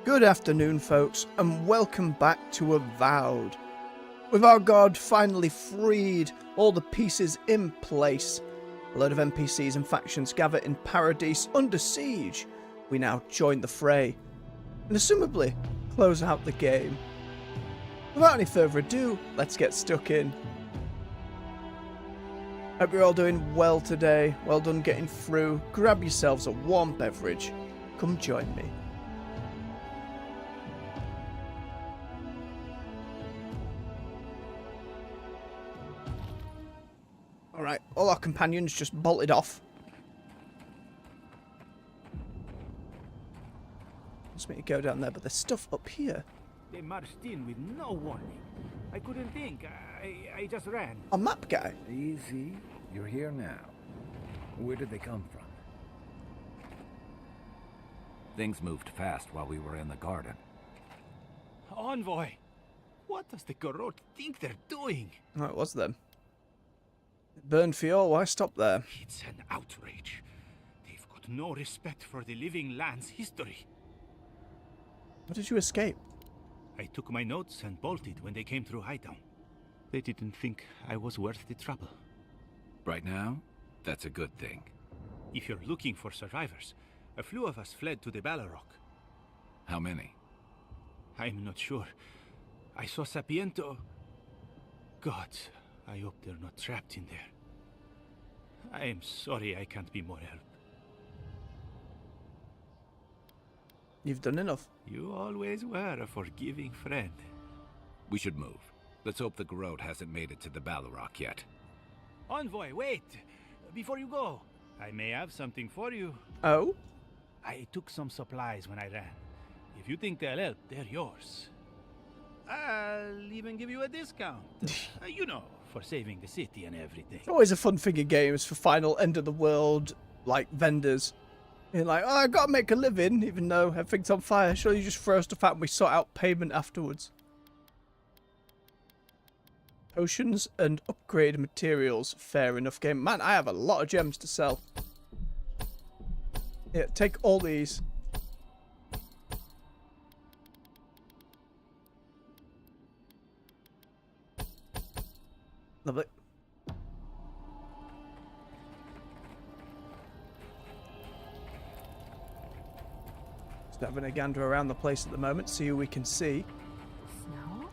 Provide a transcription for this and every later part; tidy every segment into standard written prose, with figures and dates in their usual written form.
Good afternoon, folks, and welcome back to Avowed. With our god finally freed, all the pieces in place, a load of NPCs and factions gather in Paradis under siege. We now join the fray, and assumably close out the game. Without any further ado, let's get stuck in. Hope you're all doing well today. Well done getting through. Grab yourselves a warm beverage. Come join me. Alright, all our companions just bolted off. Let's make you go down there, but there's stuff up here. They marched in with no warning. I couldn't think. I just ran. A map guy. Easy. You're here now. Where did they come from? Things moved fast while we were in the garden. Envoy! What does the Garrote think they're doing? Oh, it was them. It burned fuel. Why stop there? It's an outrage. They've got no respect for the living land's history. How did you escape? I took my notes and bolted when they came through Hightown. They didn't think I was worth the trouble. Right now, that's a good thing. If you're looking for survivors, a few of us fled to the Ballarok. How many? I'm not sure. I saw Sapiento. God, I hope they're not trapped in there. I am sorry I can't be more help. You've done enough. You always were a forgiving friend. We should move. Let's hope the Garrote hasn't made it to the Ballarok yet. Envoy, wait! Before you go, I may have something for you. Oh? I took some supplies when I ran. If you think they'll help, they're yours. I'll even give you a discount. You know, for saving the city and everything. It's always a fun thing in games for final end of the world, like, vendors. You're like, oh, I gotta make a living, even though everything's on fire. Surely you just throw stuff out and we sort out payment afterwards. Potions and upgrade materials. Fair enough game. Man, I have a lot of gems to sell. Yeah, take all these. Lovely. Just having a gander around the place at the moment, see who we can see. Snow?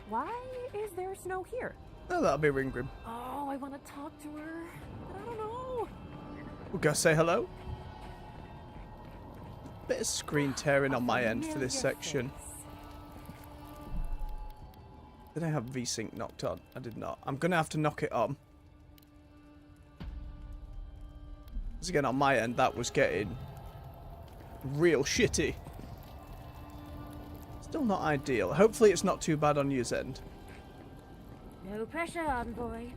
Why is there snow here? Oh, that'll be Ringgrim. Oh, I want to talk to her, but I don't know. We'll go say hello. Bit of screen tearing on my end for this section. Did I have VSync knocked on? I did not. I'm going to have to knock it on. Because again, on my end, that was getting real shitty. Still not ideal. Hopefully it's not too bad on your end. No pressure, Envoy.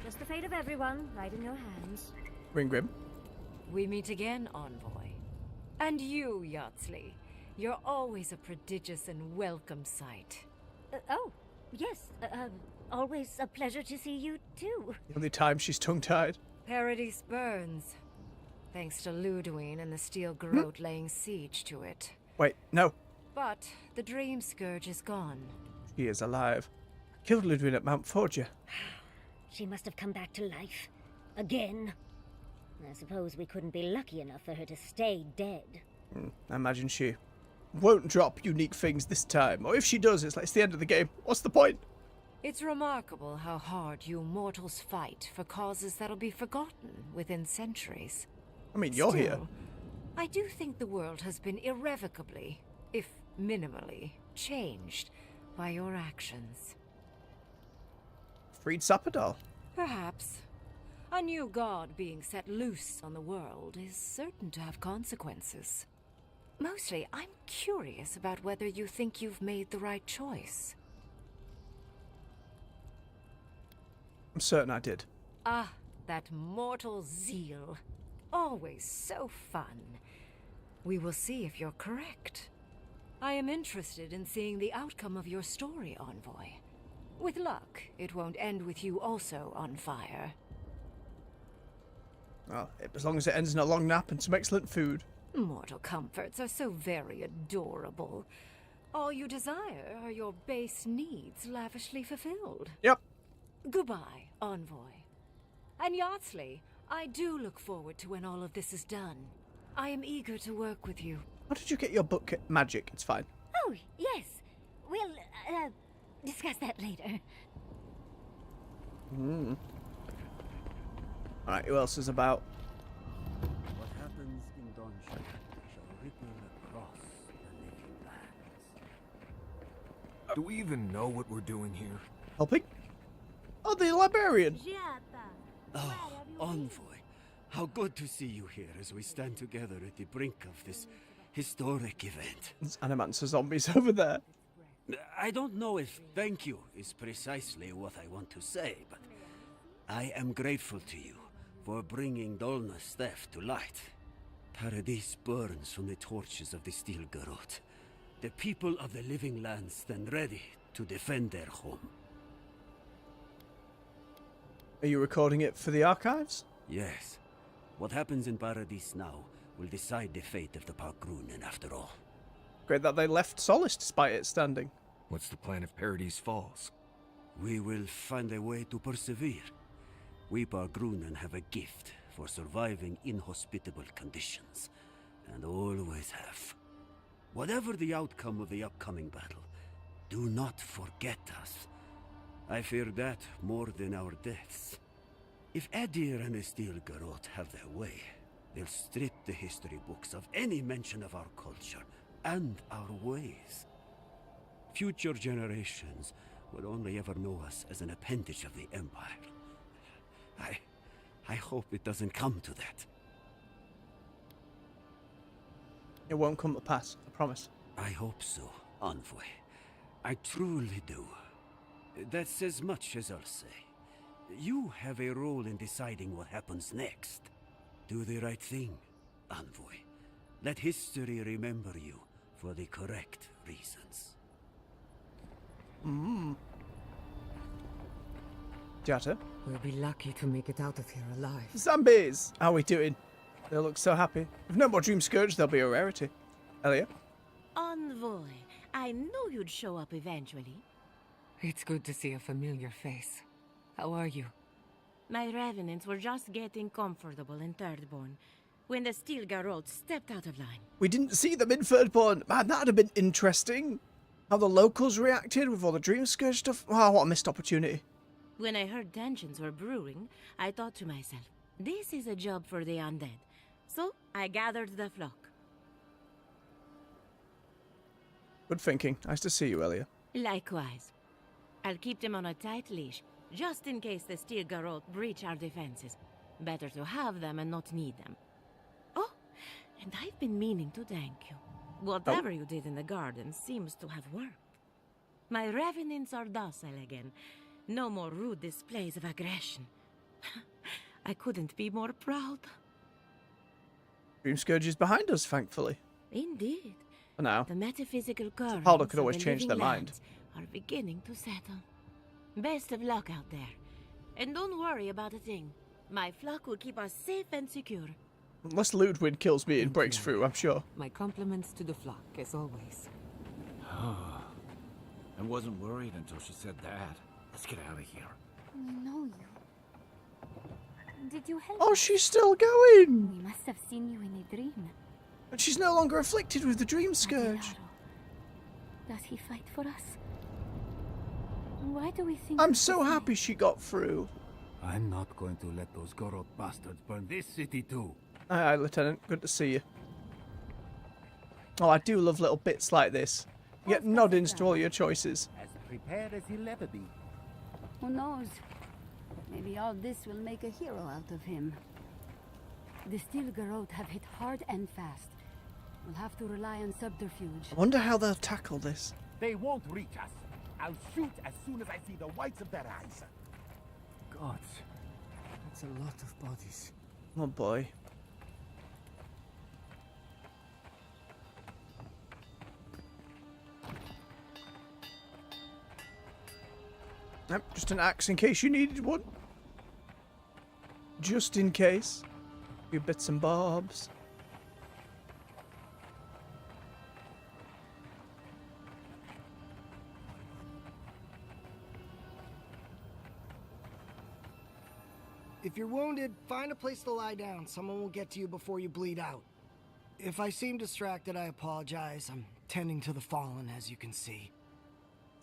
Just the fate of everyone right in your hands. Ringgrim. We meet again, Envoy. And you, Yardsley. You're always a prodigious and welcome sight. Oh, yes. Always a pleasure to see you, too. The only time she's tongue-tied. Paradis burns. Thanks to Ludwig and the Steel Garrote laying siege to it. Wait, no. But the Dream Scourge is gone. She is alive. Killed Ludwig at Mount Forgia. She must have come back to life. Again. I suppose we couldn't be lucky enough for her to stay dead. I imagine she won't drop unique things this time. Or if she does, it's like it's the end of the game. What's the point? It's remarkable how hard you mortals fight for causes that'll be forgotten within centuries. I mean, you're here. Still, I do think the world has been irrevocably, if minimally, changed by your actions. Freed Sapadal. Perhaps. A new god being set loose on the world is certain to have consequences. Mostly, I'm curious about whether you think you've made the right choice. I'm certain I did. Ah, that mortal zeal. Always so fun. We will see if you're correct. I am interested in seeing the outcome of your story, Envoy. With luck, it won't end with you also on fire. Well, as long as it ends in a long nap and some excellent food. Mortal comforts are so very adorable. All you desire are your base needs lavishly fulfilled. Yep. Goodbye, Envoy. And Yardsley, I do look forward to when all of this is done. I am eager to work with you. How did you get your book magic? It's fine. Oh, yes. We'll, discuss that later. Alright, who else is about? What happens in Dawnshire shall ripple across the living lands. Do we even know what we're doing here? Helping? Oh, the librarian. Oh, Envoy. How good to see you here as we stand together at the brink of this historic event. There's animancer zombies over there. I don't know if thank you is precisely what I want to say, but I am grateful to you for bringing Dolna's theft to light. Paradis burns from the torches of the Steel Garrote. The people of the living lands stand ready to defend their home. Are you recording it for the archives? Yes. What happens in Paradis now will decide the fate of the Parkrunen after all. Great that they left Solace despite it standing. What's the plan if Paradis falls? We will find a way to persevere. We Parkrunen have a gift for surviving inhospitable conditions, and always have. Whatever the outcome of the upcoming battle, do not forget us. I fear that more than our deaths. If Adir and the Steel Garrote have their way, they'll strip the history books of any mention of our culture and our ways. Future generations will only ever know us as an appendage of the Empire. I hope it doesn't come to that. It won't come to pass, I promise. I hope so, Envoy. I truly do. That's as much as I'll say. You have a role in deciding what happens next. Do the right thing, Envoy. Let history remember you for the correct reasons. Jatta. We'll be lucky to make it out of here alive. Zombies! How are we doing? They look so happy. If no more Dream Scourge, they'll be a rarity. Elia? Envoy, I knew you'd show up eventually. It's good to see a familiar face. How are you? My revenants were just getting comfortable in Thirdborn when the Steel Garrote stepped out of line. We didn't see them in Thirdborn. Man, that'd have been interesting. How the locals reacted with all the Dream Scourge stuff. Oh, what a missed opportunity. When I heard tensions were brewing, I thought to myself, this is a job for the undead. So I gathered the flock. Good thinking. Nice to see you, Elia. Likewise. I'll keep them on a tight leash, just in case the Steel Garrote breach our defenses. Better to have them and not need them. Oh, and I've been meaning to thank you. Whatever you did in the garden seems to have worked. My revenants are docile again. No more rude displays of aggression. I couldn't be more proud. Dream Scourge is behind us, thankfully. Indeed. For now. The metaphysical currents Sapadal could of always the change their living mind. lands are beginning to settle. Best of luck out there. And don't worry about a thing. My flock will keep us safe and secure. Unless Ludwig kills me and breaks through, I'm sure. My compliments to the flock, as always. I wasn't worried until she said that. Let's get out of here. We know you. Did you help Oh, us? she's still going! We must have seen you in a dream. And she's no longer afflicted with the Dream Scourge. Aguilaro. Does he fight for us? Why do we think... I'm of so this happy she got through. I'm not going to let those Garrote bastards burn this city too. Aye, aye, Lieutenant. Good to see you. Oh, I do love little bits like this. You get noddings to all your choices. As prepared as he'll ever be. Who knows? Maybe all this will make a hero out of him. The Steel Garrote have hit hard and fast. We'll have to rely on subterfuge. I wonder how they'll tackle this. They won't reach us. I'll shoot as soon as I see the whites of their eyes. God, that's a lot of bodies. Oh boy. Yep, just an axe in case you needed one. Just in case. A few bits and bobs. If you're wounded, find a place to lie down. Someone will get to you before you bleed out. If I seem distracted, I apologize. I'm tending to the fallen, as you can see.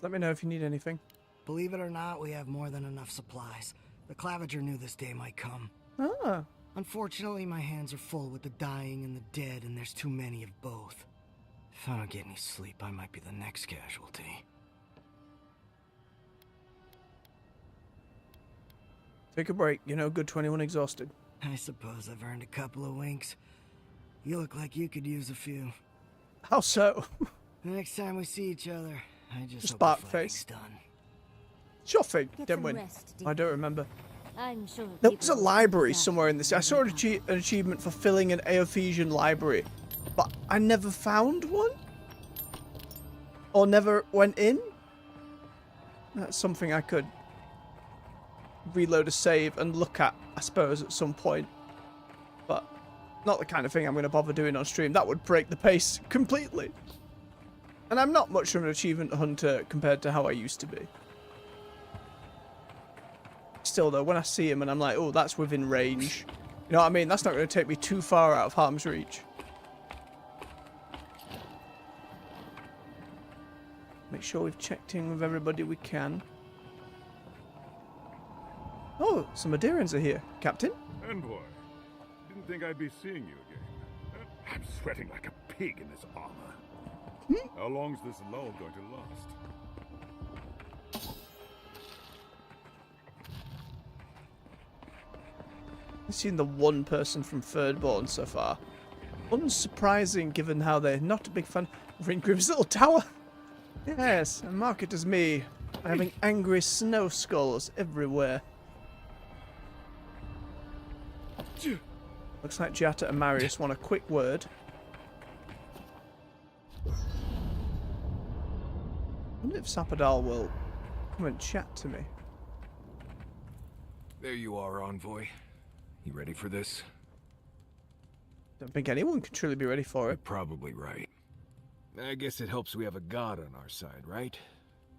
Let me know if you need anything. Believe it or not, we have more than enough supplies. The Clavager knew this day might come. Ah. Unfortunately, my hands are full with the dying and the dead, and there's too many of both. If I don't get any sleep, I might be the next casualty. Take a break. You know, good 21 exhausted. I suppose I've earned a couple of winks. You look like you could use a few. How so? The next time we see each other, I just hope Spark the face. fighting's done. Sure thing. Get Didn't some win. rest, dear. I don't remember. I'm sure There was a people will library do that somewhere in this. I saw an achievement for filling an Aophesian library, but I never found one. Or never went in. That's something I could reload a save and look at, I suppose, at some point. But not the kind of thing I'm going to bother doing on stream. That would break the pace completely. And I'm not much of an achievement hunter compared to how I used to be. Still though, when I see him and I'm like, oh, that's within range. You know what I mean? That's not going to take me too far out of harm's reach. Make sure we've checked in with everybody we can. Oh, some Madeirans are here. Captain? Envoy, didn't think I'd be seeing you again. I'm sweating like a pig in this armor. How long's this lull going to last? I've seen the one person from Thirdborn so far. Unsurprising given how they're not a big fan of Ringrim's little tower. Yes, and mark it as me, having angry snow skulls everywhere. Looks like Giata and Marius want a quick word. I wonder if Sapadal will come and chat to me. There you are, Envoy. You ready for this? Don't think anyone can truly be ready for it. You're probably right. I guess it helps we have a god on our side, right?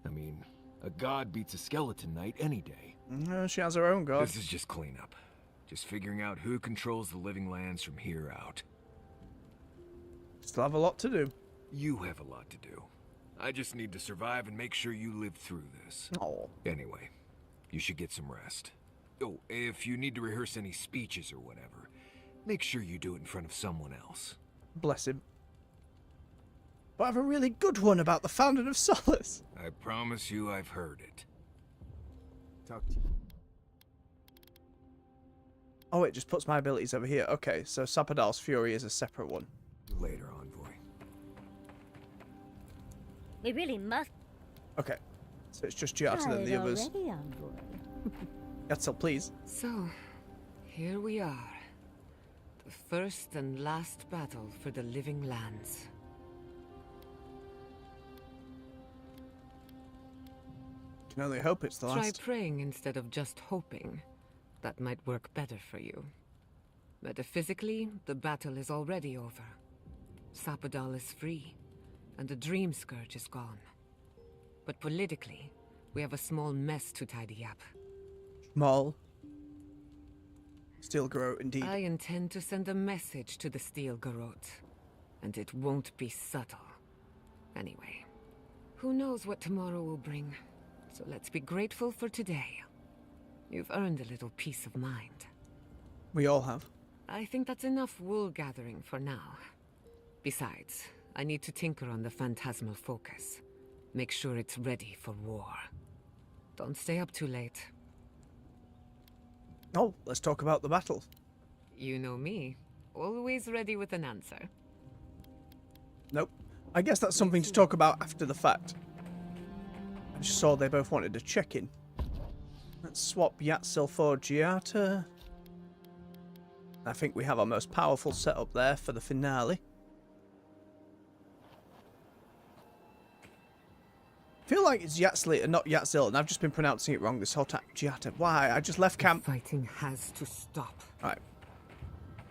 I mean, a god beats a skeleton knight any day. No, she has her own god. This is just cleanup. Just figuring out who controls the living lands from here out. Still have a lot to do. You have a lot to do. I just need to survive and make sure you live through this. Oh. Anyway, you should get some rest. Oh, if you need to rehearse any speeches or whatever, make sure you do it in front of someone else. Bless him. But I have a really good one about the founding of Solace. I promise you I've heard it. Talk to you. Oh, it just puts my abilities over here. Okay, so Sapadal's Fury is a separate one. Later, Envoy. We really must. Okay, so it's just Giata and the others. Yatzel, please. So, here we are. The first and last battle for the living lands. Can only hope it's the Try last. praying instead of just hoping. That might work better for you. Metaphysically, the battle is already over. Sapadal is free, and the Dream Scourge is gone. But politically, we have a small mess to tidy up. Small. Steel Garrote, indeed. I intend to send a message to the Steel Garrote, and it won't be subtle. Anyway, who knows what tomorrow will bring, so let's be grateful for today. You've earned a little peace of mind. We all have. I think that's enough wool gathering for now. Besides, I need to tinker on the phantasmal focus. Make sure it's ready for war. Don't stay up too late. Oh, let's talk about the battle. You know me. Always ready with an answer. Nope. I guess that's something to talk about after the fact. I just saw they both wanted to check in. Let's swap Yatzel for Giata. I think we have our most powerful setup there for the finale. I feel like it's Yatzli and not Yatzel, and I've just been pronouncing it wrong this whole time. Giata. Why? I just left camp. The fighting has to stop. Right.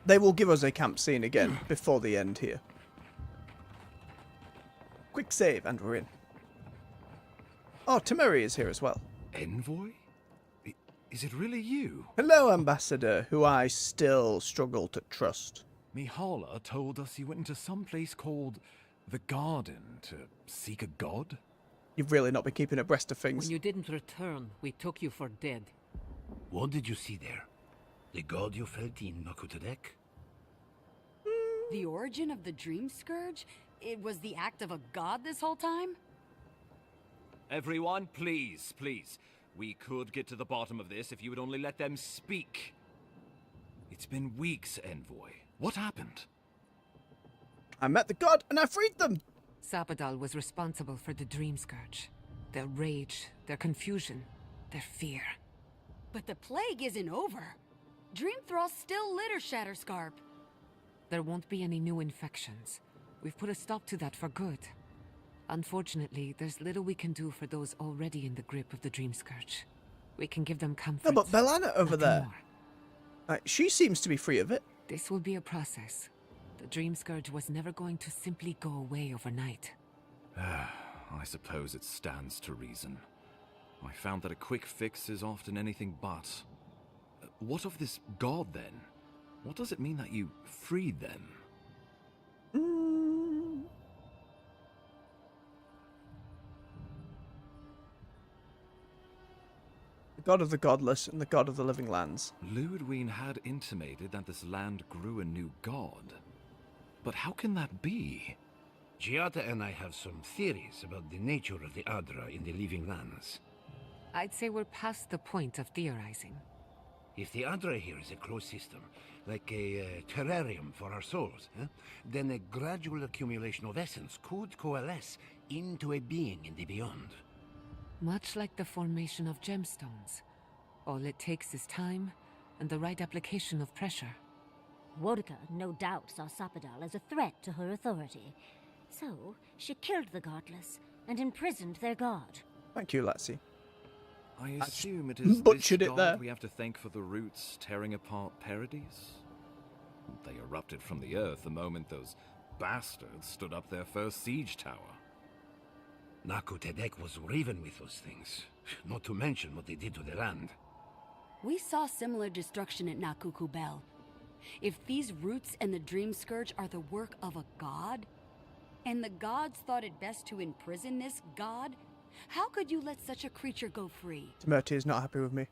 They will give us a camp scene again before the end here. Quick save, and we're in. Oh, Temeri is here as well. Envoy? Is it really you? Hello, Ambassador, who I still struggle to trust. Mihala told us you went into some place called the Garden to seek a god? You've really not been keeping abreast of things. When you didn't return, we took you for dead. What did you see there? The god you felt in Nakutadek? The origin of the Dream Scourge? It was the act of a god this whole time? Everyone, please, please. We could get to the bottom of this if you would only let them speak. It's been weeks, Envoy. What happened? I met the god and I freed them! Sapadal was responsible for the Dream Scourge. Their rage, their confusion, their fear. But the plague isn't over. Dream Thrall still litter Shatterscarp. There won't be any new infections. We've put a stop to that for good. Unfortunately, there's little we can do for those already in the grip of the Dream Scourge. We can give them comfort. No, but Belana over there, she seems to be free of it. This will be a process. The Dream Scourge was never going to simply go away overnight. I suppose it stands to reason. I found that a quick fix is often anything but. What of this god, then? What does it mean that you freed them? The god of the godless and the god of the living lands. Ludwig had intimated that this land grew a new god. But how can that be? Giada and I have some theories about the nature of the Adra in the living lands. I'd say we're past the point of theorizing. If the Adra here is a closed system, like a terrarium for our souls, then a gradual accumulation of essence could coalesce into a being in the beyond. Much like the formation of gemstones. All it takes is time and the right application of pressure. Wodka no doubt saw Sapadal as a threat to her authority. So, she killed the godless and imprisoned their god. Thank you, Latsi. I assume it is butchered this it there. god we have to thank for the roots tearing apart Paradis? They erupted from the earth the moment those bastards stood up their first siege tower. Nakutadek was riven with those things, not to mention what they did to the land. We saw similar destruction at Nakuku Bell. If these roots and the Dream Scourge are the work of a god, and the gods thought it best to imprison this god, how could you let such a creature go free? Temerty is not happy with me.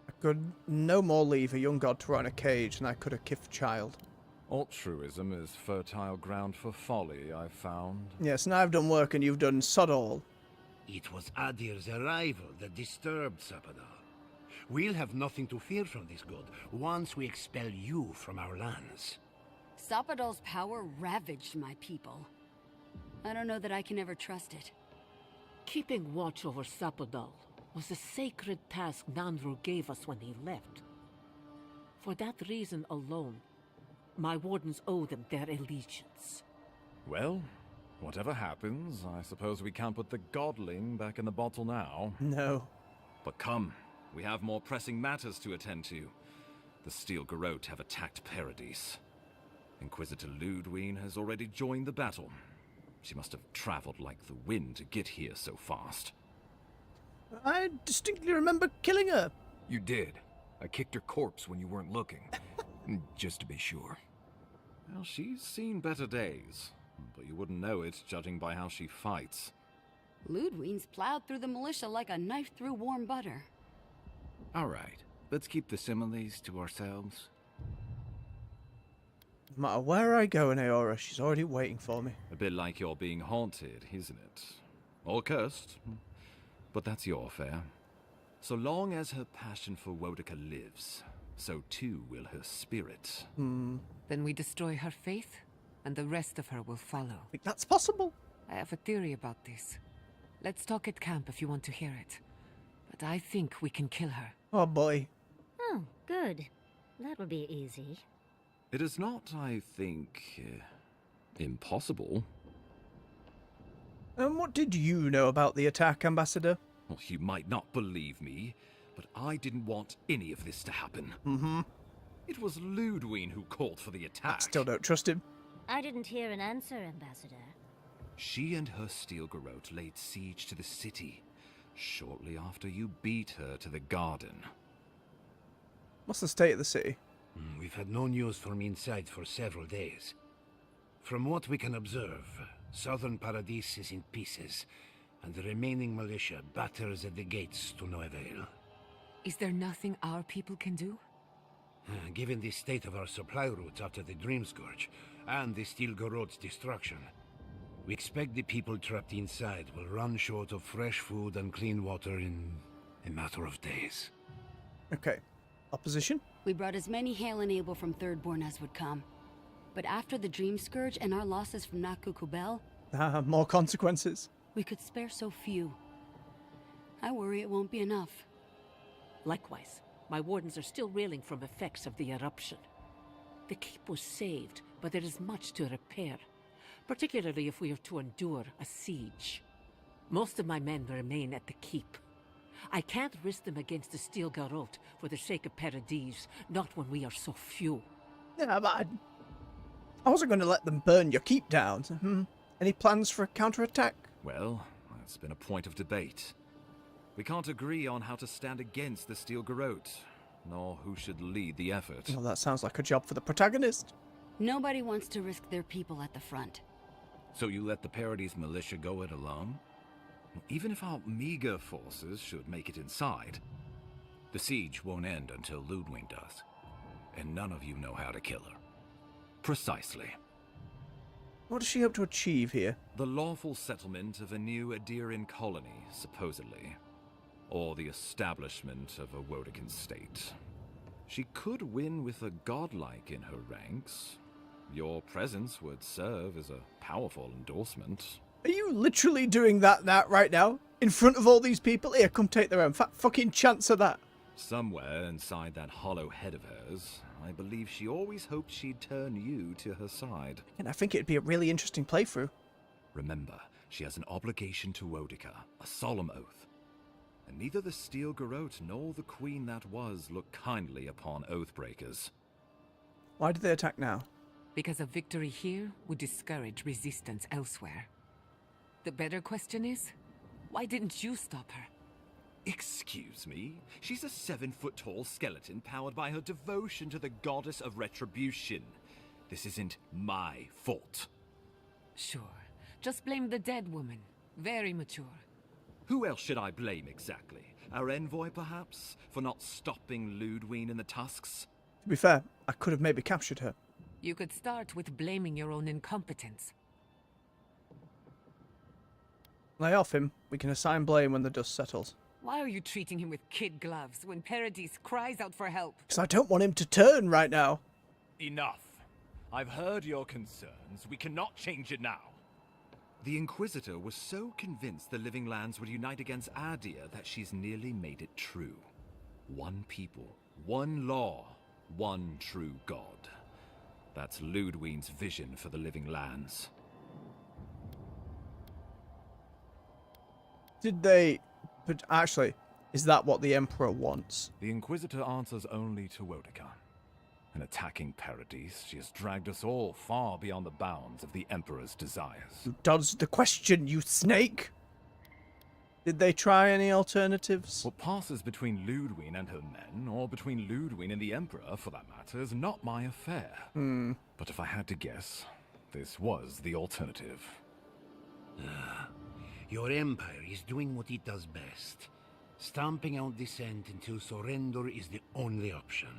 I could no more leave a young god to rot in a cage than I could a kith child. Altruism is fertile ground for folly, I've found. Yes, and I've done work and you've done sod all. It was Adir's arrival that disturbed Sapadal. We'll have nothing to fear from this god once we expel you from our lands. Sapadal's power ravaged my people. I don't know that I can ever trust it. Keeping watch over Sapadal was a sacred task Nanru gave us when he left. For that reason alone, my wardens owe them their allegiance. Well, whatever happens, I suppose we can't put the godling back in the bottle now. No. But come, we have more pressing matters to attend to. The Steel Garrote have attacked Paradis. Inquisitor Ludwig has already joined the battle. She must have traveled like the wind to get here so fast. I distinctly remember killing her. You did. I kicked her corpse when you weren't looking. Just to be sure. Well, she's seen better days. But you wouldn't know it, judging by how she fights. Ludwig's plowed through the militia like a knife through warm butter. All right, let's keep the similes to ourselves. No matter where I go in Aora, she's already waiting for me. A bit like you're being haunted, isn't it? Or cursed. But that's your affair. So long as her passion for Wodka lives, so too will her spirit. Then we destroy her faith, and the rest of her will follow. Think that's possible? I have a theory about this. Let's talk at camp if you want to hear it. But I think we can kill her. Oh boy. Oh, good. That will be easy. It is not, I think, impossible. And what did you know about the attack, Ambassador? Well, you might not believe me, but I didn't want any of this to happen. It was Ludwig who called for the attack. I still don't trust him. I didn't hear an answer, Ambassador. She and her Steel Garrote laid siege to the city, shortly after you beat her to the garden. What's the state of the city? We've had no news from inside for several days. From what we can observe, southern Paradis is in pieces, and the remaining militia batters at the gates to no avail. Is there nothing our people can do? Given the state of our supply routes after the Dream Scourge, and the Steel Garot's destruction, we expect the people trapped inside will run short of fresh food and clean water in a matter of days. Okay. Opposition? We brought as many Hail and Able from Thirdborn as would come. But after the Dream Scourge and our losses from Nakukubel, More consequences. we could spare so few. I worry it won't be enough. Likewise, my wardens are still reeling from effects of the eruption. The keep was saved, but there is much to repair, particularly if we are to endure a siege. Most of my men remain at the keep. I can't risk them against the Steel Garot for the sake of Paradis, not when we are so few. Yeah, but I wasn't going to let them burn your keep down. Any plans for a counterattack? Well, that's been a point of debate. We can't agree on how to stand against the Steel Garot, nor who should lead the effort. Well, that sounds like a job for the protagonist. Nobody wants to risk their people at the front. So you let the Paradis militia go it alone? Even if our meager forces should make it inside, the siege won't end until Ludwig does. And none of you know how to kill her. Precisely. What does she hope to achieve here? The lawful settlement of a new Adirian colony, supposedly. Or the establishment of a Wodekin state. She could win with a godlike in her ranks. Your presence would serve as a powerful endorsement. Are you literally doing that right now? In front of all these people? Here, come take their own fucking chance of that. Somewhere inside that hollow head of hers, I believe she always hoped she'd turn you to her side. And I think it'd be a really interesting playthrough. Remember, she has an obligation to Wodika, a solemn oath. And neither the Steel Garot nor the Queen that was look kindly upon oathbreakers. Why did they attack now? Because a victory here would discourage resistance elsewhere. The better question is, why didn't you stop her? Excuse me? She's a 7-foot-tall skeleton powered by her devotion to the goddess of retribution. This isn't my fault. Sure. Just blame the dead woman. Very mature. Who else should I blame exactly? Our envoy, perhaps? For not stopping Ludwig in the tusks? To be fair, I could have maybe captured her. You could start with blaming your own incompetence. Lay off him. We can assign blame when the dust settles. Why are you treating him with kid gloves when Paradis cries out for help? Because I don't want him to turn right now. Enough. I've heard your concerns. We cannot change it now. The Inquisitor was so convinced the Living Lands would unite against Adir that she's nearly made it true. One people, one law, one true God. That's Ludwig's vision for the Living Lands. Did they... But actually, is that what the Emperor wants? The Inquisitor answers only to Wodika. In attacking Paradis, she has dragged us all far beyond the bounds of the Emperor's desires. You dodged the question, you snake! Did they try any alternatives? What passes between Ludwig and her men, or between Ludwig and the Emperor, for that matter, is not my affair. But if I had to guess, this was the alternative. Your empire is doing what it does best. Stamping out dissent until surrender is the only option.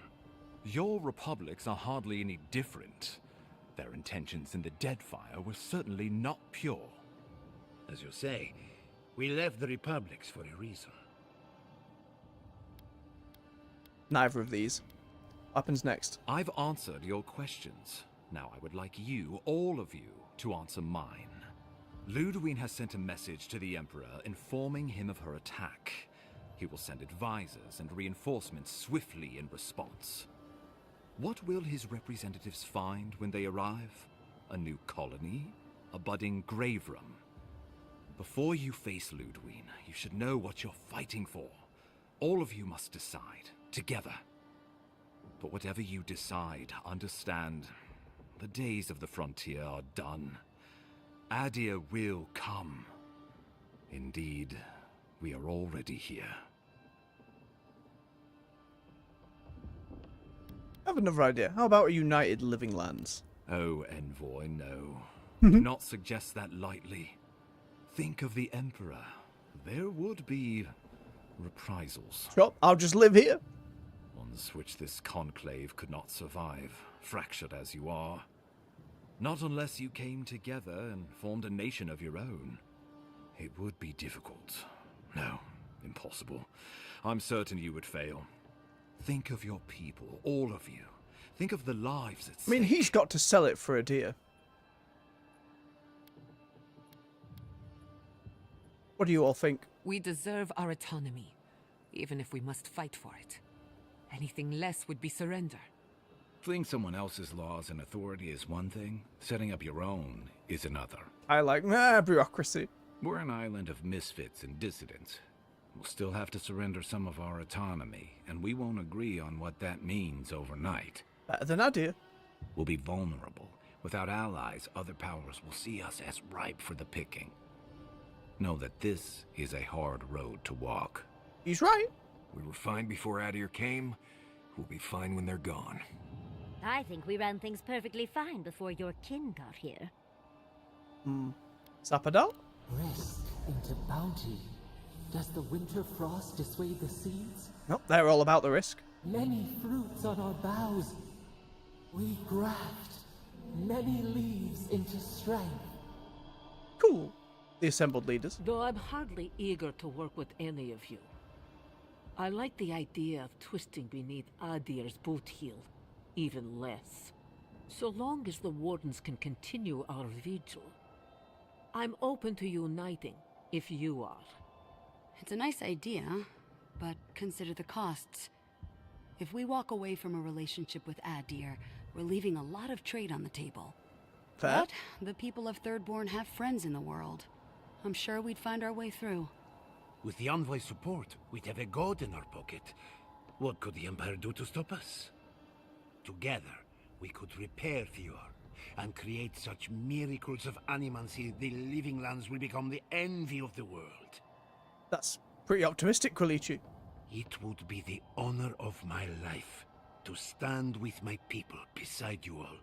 Your republics are hardly any different. Their intentions in the Deadfire were certainly not pure. As you say, we left the republics for a reason. Neither of these. What happens next? I've answered your questions. Now I would like you, all of you, to answer mine. Ludwig has sent a message to the Emperor informing him of her attack. He will send advisors and reinforcements swiftly in response. What will his representatives find when they arrive? A new colony? A budding grave room? Before you face Ludwig, you should know what you're fighting for. All of you must decide, together. But whatever you decide, understand, the days of the frontier are done. Adir will come. Indeed, we are already here. I have another idea. How about a united living lands? Oh, Envoy, no. Do not suggest that lightly. Think of the Emperor. There would be reprisals. Sure, I'll just live here. Ones which this conclave could not survive, fractured as you are. Not unless you came together and formed a nation of your own. It would be difficult. No, impossible. I'm certain you would fail. Think of your people, all of you. Think of the lives at I mean, he's got to sell it for a deer. What do you all think? We deserve our autonomy, even if we must fight for it. Anything less would be surrender. Fleeing someone else's laws and authority is one thing. Setting up your own is another. I like bureaucracy. We're an island of misfits and dissidents. We'll still have to surrender some of our autonomy, and we won't agree on what that means overnight. Better than I do. We'll be vulnerable. Without allies, other powers will see us as ripe for the picking. Know that this is a hard road to walk. He's right. We were fine before Adir came. We'll be fine when they're gone. I think we ran things perfectly fine before your kin got here. Sapadal? Risk into bounty. Does the winter frost dissuade the seeds? Nope, they're all about the risk. Many fruits on our boughs. We graft many leaves into strength. Cool. The assembled leaders. Though I'm hardly eager to work with any of you. I like the idea of twisting beneath Adir's boot heel, even less. So long as the Wardens can continue our vigil, I'm open to uniting, if you are. It's a nice idea, but consider the costs. If we walk away from a relationship with Adir, we're leaving a lot of trade on the table. Fair. But the people of Thirdborn have friends in the world. I'm sure we'd find our way through. With the Envoy's support, we'd have a god in our pocket. What could the Empire do to stop us? Together, we could repair Fjord and create such miracles of animancy the living lands will become the envy of the world. That's pretty optimistic, Quilici. It would be the honor of my life to stand with my people beside you all.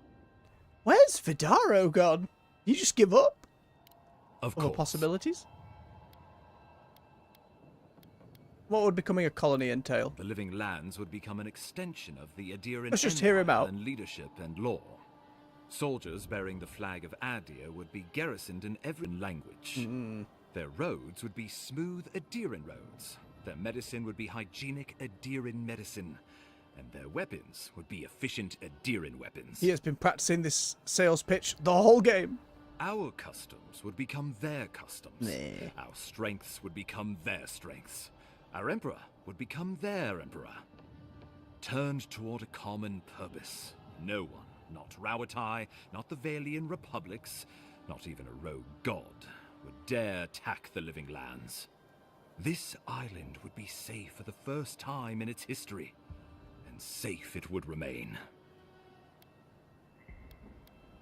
Where's Vidaro gone? You just give up? Of Other course. possibilities? What would becoming a colony entail? The living lands would become an extension of the Adiran Let's just hear him Empire out. and leadership and law. Soldiers bearing the flag of Adir would be garrisoned in every language. Their roads would be smooth Adiran roads. Their medicine would be hygienic Adiran medicine. And their weapons would be efficient Adiran weapons. He has been practicing this sales pitch the whole game. Our customs would become their customs. Nah. Our strengths would become their strengths. Our emperor would become their emperor. Turned toward a common purpose. No one, not Rawatai, not the Valian republics, not even a rogue god, would dare attack the living lands. This island would be safe for the first time in its history. And safe it would remain.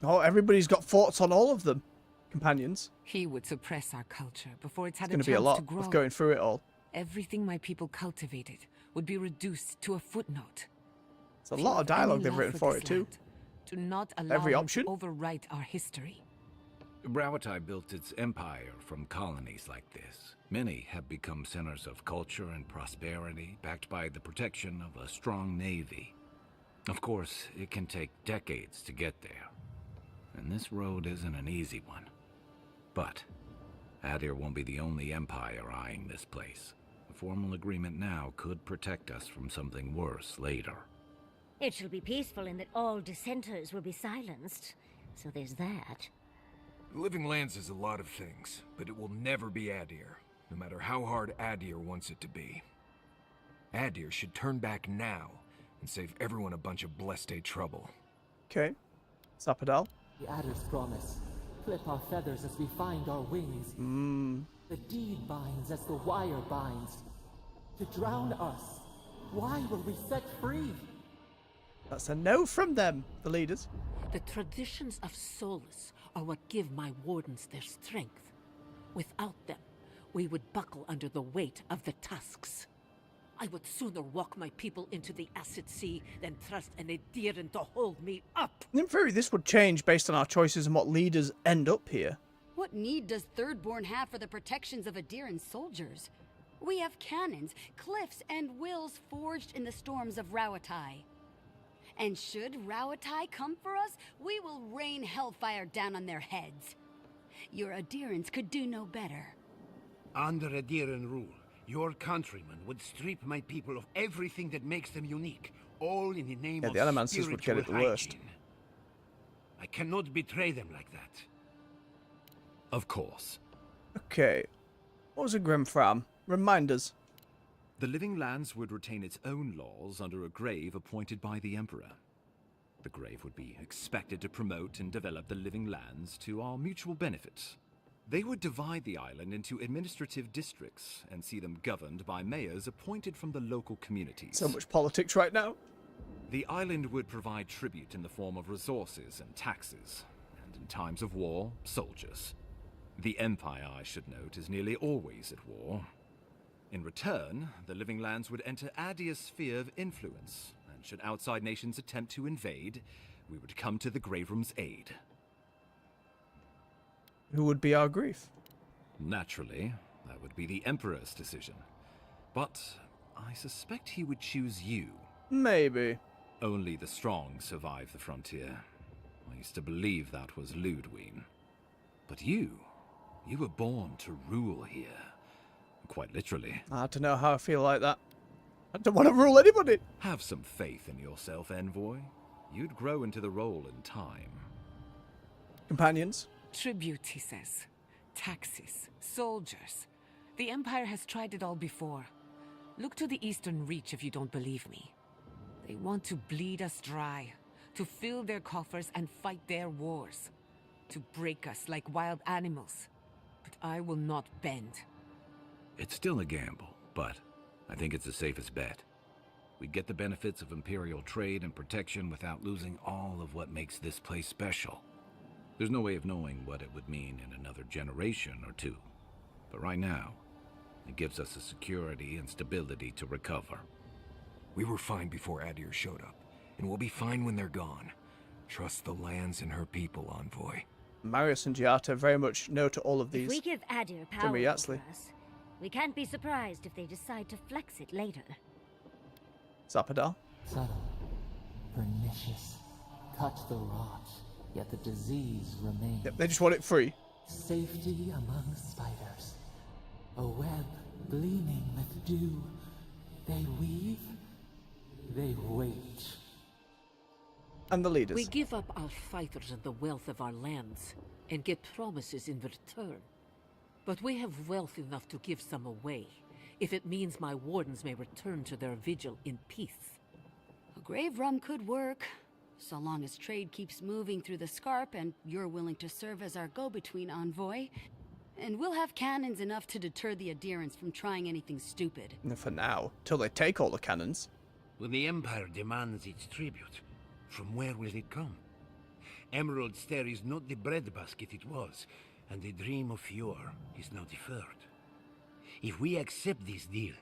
Oh, everybody's got thoughts on all of them. Companions. He would suppress our culture before it's It's had going a to be a chance lot to grow. of going through it all. Everything my people cultivated would be reduced to a footnote. It's a lot of dialogue Any they've love written for it this too. land, do not allow Every him option. to overwrite our history. Rawatai built its empire from colonies like this. Many have become centers of culture and prosperity, backed by the protection of a strong navy. Of course, it can take decades to get there. And this road isn't an easy one. But Adir won't be the only empire eyeing this place. A formal agreement now could protect us from something worse later. It shall be peaceful in that all dissenters will be silenced. So there's that. Living Lands is a lot of things, but it will never be Adir, no matter how hard Adir wants it to be. Adir should turn back now and save everyone a bunch of blessed trouble. Okay. Sapadal. The adder's promise. Clip our feathers as we find our wings. The deed binds as the wire binds. To drown us, why were we set free? That's a no from them, the leaders. The traditions of solace are what give my wardens their strength. Without them, we would buckle under the weight of the tusks. I would sooner walk my people into the acid sea than trust an Adiran to hold me up. In theory, this would change based on our choices and what leaders end up here. What need does Thirdborn have for the protections of Adiran soldiers? We have cannons, cliffs, and wills forged in the storms of Rawatai. And should Rawatai come for us, we will rain hellfire down on their heads. Your Adirans could do no better. Under Adiran rule, your countrymen would strip my people of everything that makes them unique, all in the name of the Animancers would get it the worst. hygiene. I cannot betray them like that. Of course. Okay. What was a Grimfram? Remind us. The Living Lands would retain its own laws under a grave appointed by the Emperor. The grave would be expected to promote and develop the Living Lands to our mutual benefit. They would divide the island into administrative districts and see them governed by mayors appointed from the local communities. So much politics right now. The island would provide tribute in the form of resources and taxes, and in times of war, soldiers. The Empire, I should note, is nearly always at war. In return, the Living Lands would enter Adir's sphere of influence, and should outside nations attempt to invade, we would come to the Grave Room's aid. Who would be our grief? Naturally, that would be the Emperor's decision. But I suspect he would choose you. Maybe. Only the strong survive the frontier. I used to believe that was Ludwig. But you were born to rule here. Quite literally. I don't know how I feel like that. I don't want to rule anybody. Have some faith in yourself, Envoy. You'd grow into the role in time. Companions? Tribute, he says. Taxes. Soldiers. The Empire has tried it all before. Look to the Eastern Reach if you don't believe me. They want to bleed us dry. To fill their coffers and fight their wars. To break us like wild animals. But I will not bend. It's still a gamble, but I think it's the safest bet. We get the benefits of Imperial trade and protection without losing all of what makes this place special. There's no way of knowing what it would mean in another generation or two. But right now, it gives us the security and stability to recover. We were fine before Adir showed up, and we'll be fine when they're gone. Trust the lands and her people, Envoy. Marius and Giata very much know to all of these. If we give Adir power over us, we can't be surprised if they decide to flex it later. Sapadal? Subtle, pernicious, cut the rot, yet the disease remains. Yep, they just want it free. Safety among spiders, a web gleaming with dew. They weave, they wait. And the leaders. We give up our fighters and the wealth of our lands, and get promises in return. But we have wealth enough to give some away, if it means my wardens may return to their vigil in peace. A grave room could work, so long as trade keeps moving through the Scarp and you're willing to serve as our go-between, Envoy. And we'll have cannons enough to deter the Adirans from trying anything stupid. For now, till they take all the cannons. When the Empire demands its tribute, from where will it come? Emerald Stair is not the breadbasket it was, and the dream of yore is now deferred. If we accept this deal,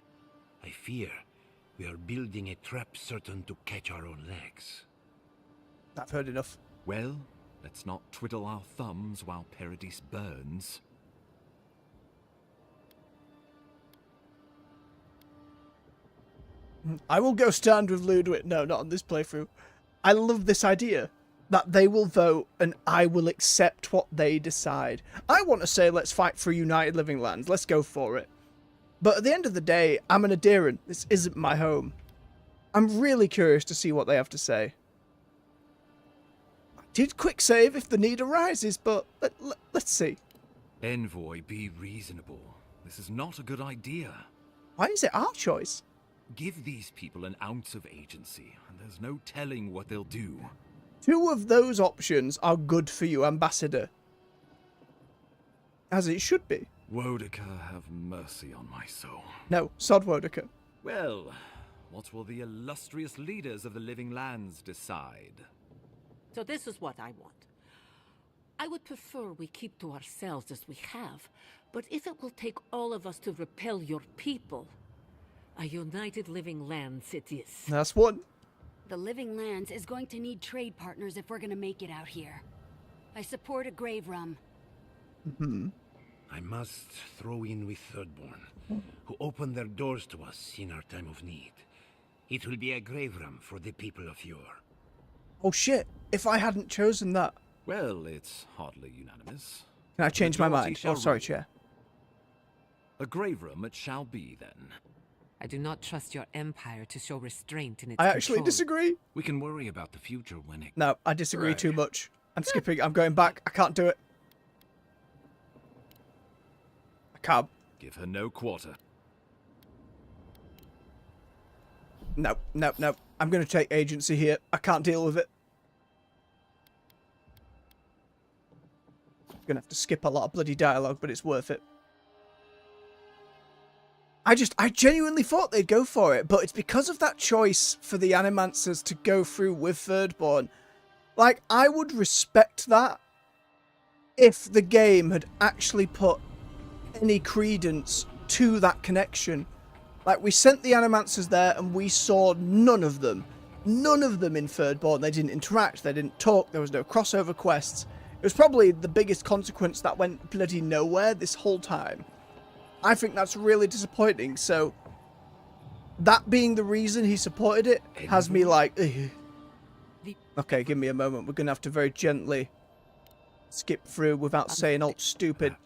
I fear we are building a trap certain to catch our own legs. I've heard enough. Well, let's not twiddle our thumbs while Paradis burns. I will go stand with Ludwig. No, not on this playthrough. I love this idea. That they will vote and I will accept what they decide. I want to say let's fight for United Living Lands. Let's go for it. But at the end of the day, I'm an Adiran. This isn't my home. I'm really curious to see what they have to say. I did quick save if the need arises, but let's see. Envoy, be reasonable. This is not a good idea. Why is it our choice? Give these people an ounce of agency, and there's no telling what they'll do. 2 of those options are good for you, Ambassador. As it should be. Wodeker, have mercy on my soul. No, sod Wodeker. Well, what will the illustrious leaders of the Living Lands decide? So this is what I want. I would prefer we keep to ourselves as we have, but if it will take all of us to repel your people, a united Living Lands it is. That's one. The Living Lands is going to need trade partners if we're gonna make it out here. I support a grave rum. I must throw in with Thirdborn, who opened their doors to us in our time of need. It will be a grave rum for the people of yore. Oh shit, if I hadn't chosen that. Well, it's hardly unanimous. Can I change my Majority mind? shall Oh, sorry, rule. Chair. A grave room it shall be, then. I do not trust your empire to show restraint in its I actually control. disagree. We can worry about the future when it... No, I disagree Right. too much. I'm skipping. I'm going back. I can't do it. I can't. Give her no quarter. No, no, no. I'm going to take agency here. I can't deal with it. Going to have to skip a lot of bloody dialogue, but it's worth it. I genuinely thought they'd go for it, but it's because of that choice for the Animancers to go through with Thirdborn. Like, I would respect that if the game had actually put any credence to that connection. Like, we sent the Animancers there and we saw none of them. None of them in Thirdborn. They didn't interact, they didn't talk, there was no crossover quests. It was probably the biggest consequence that went bloody nowhere this whole time. I think that's really disappointing, so that being the reason he supported it has me like, ugh. Okay, give me a moment. We're going to have to very gently skip through without saying alt stupid.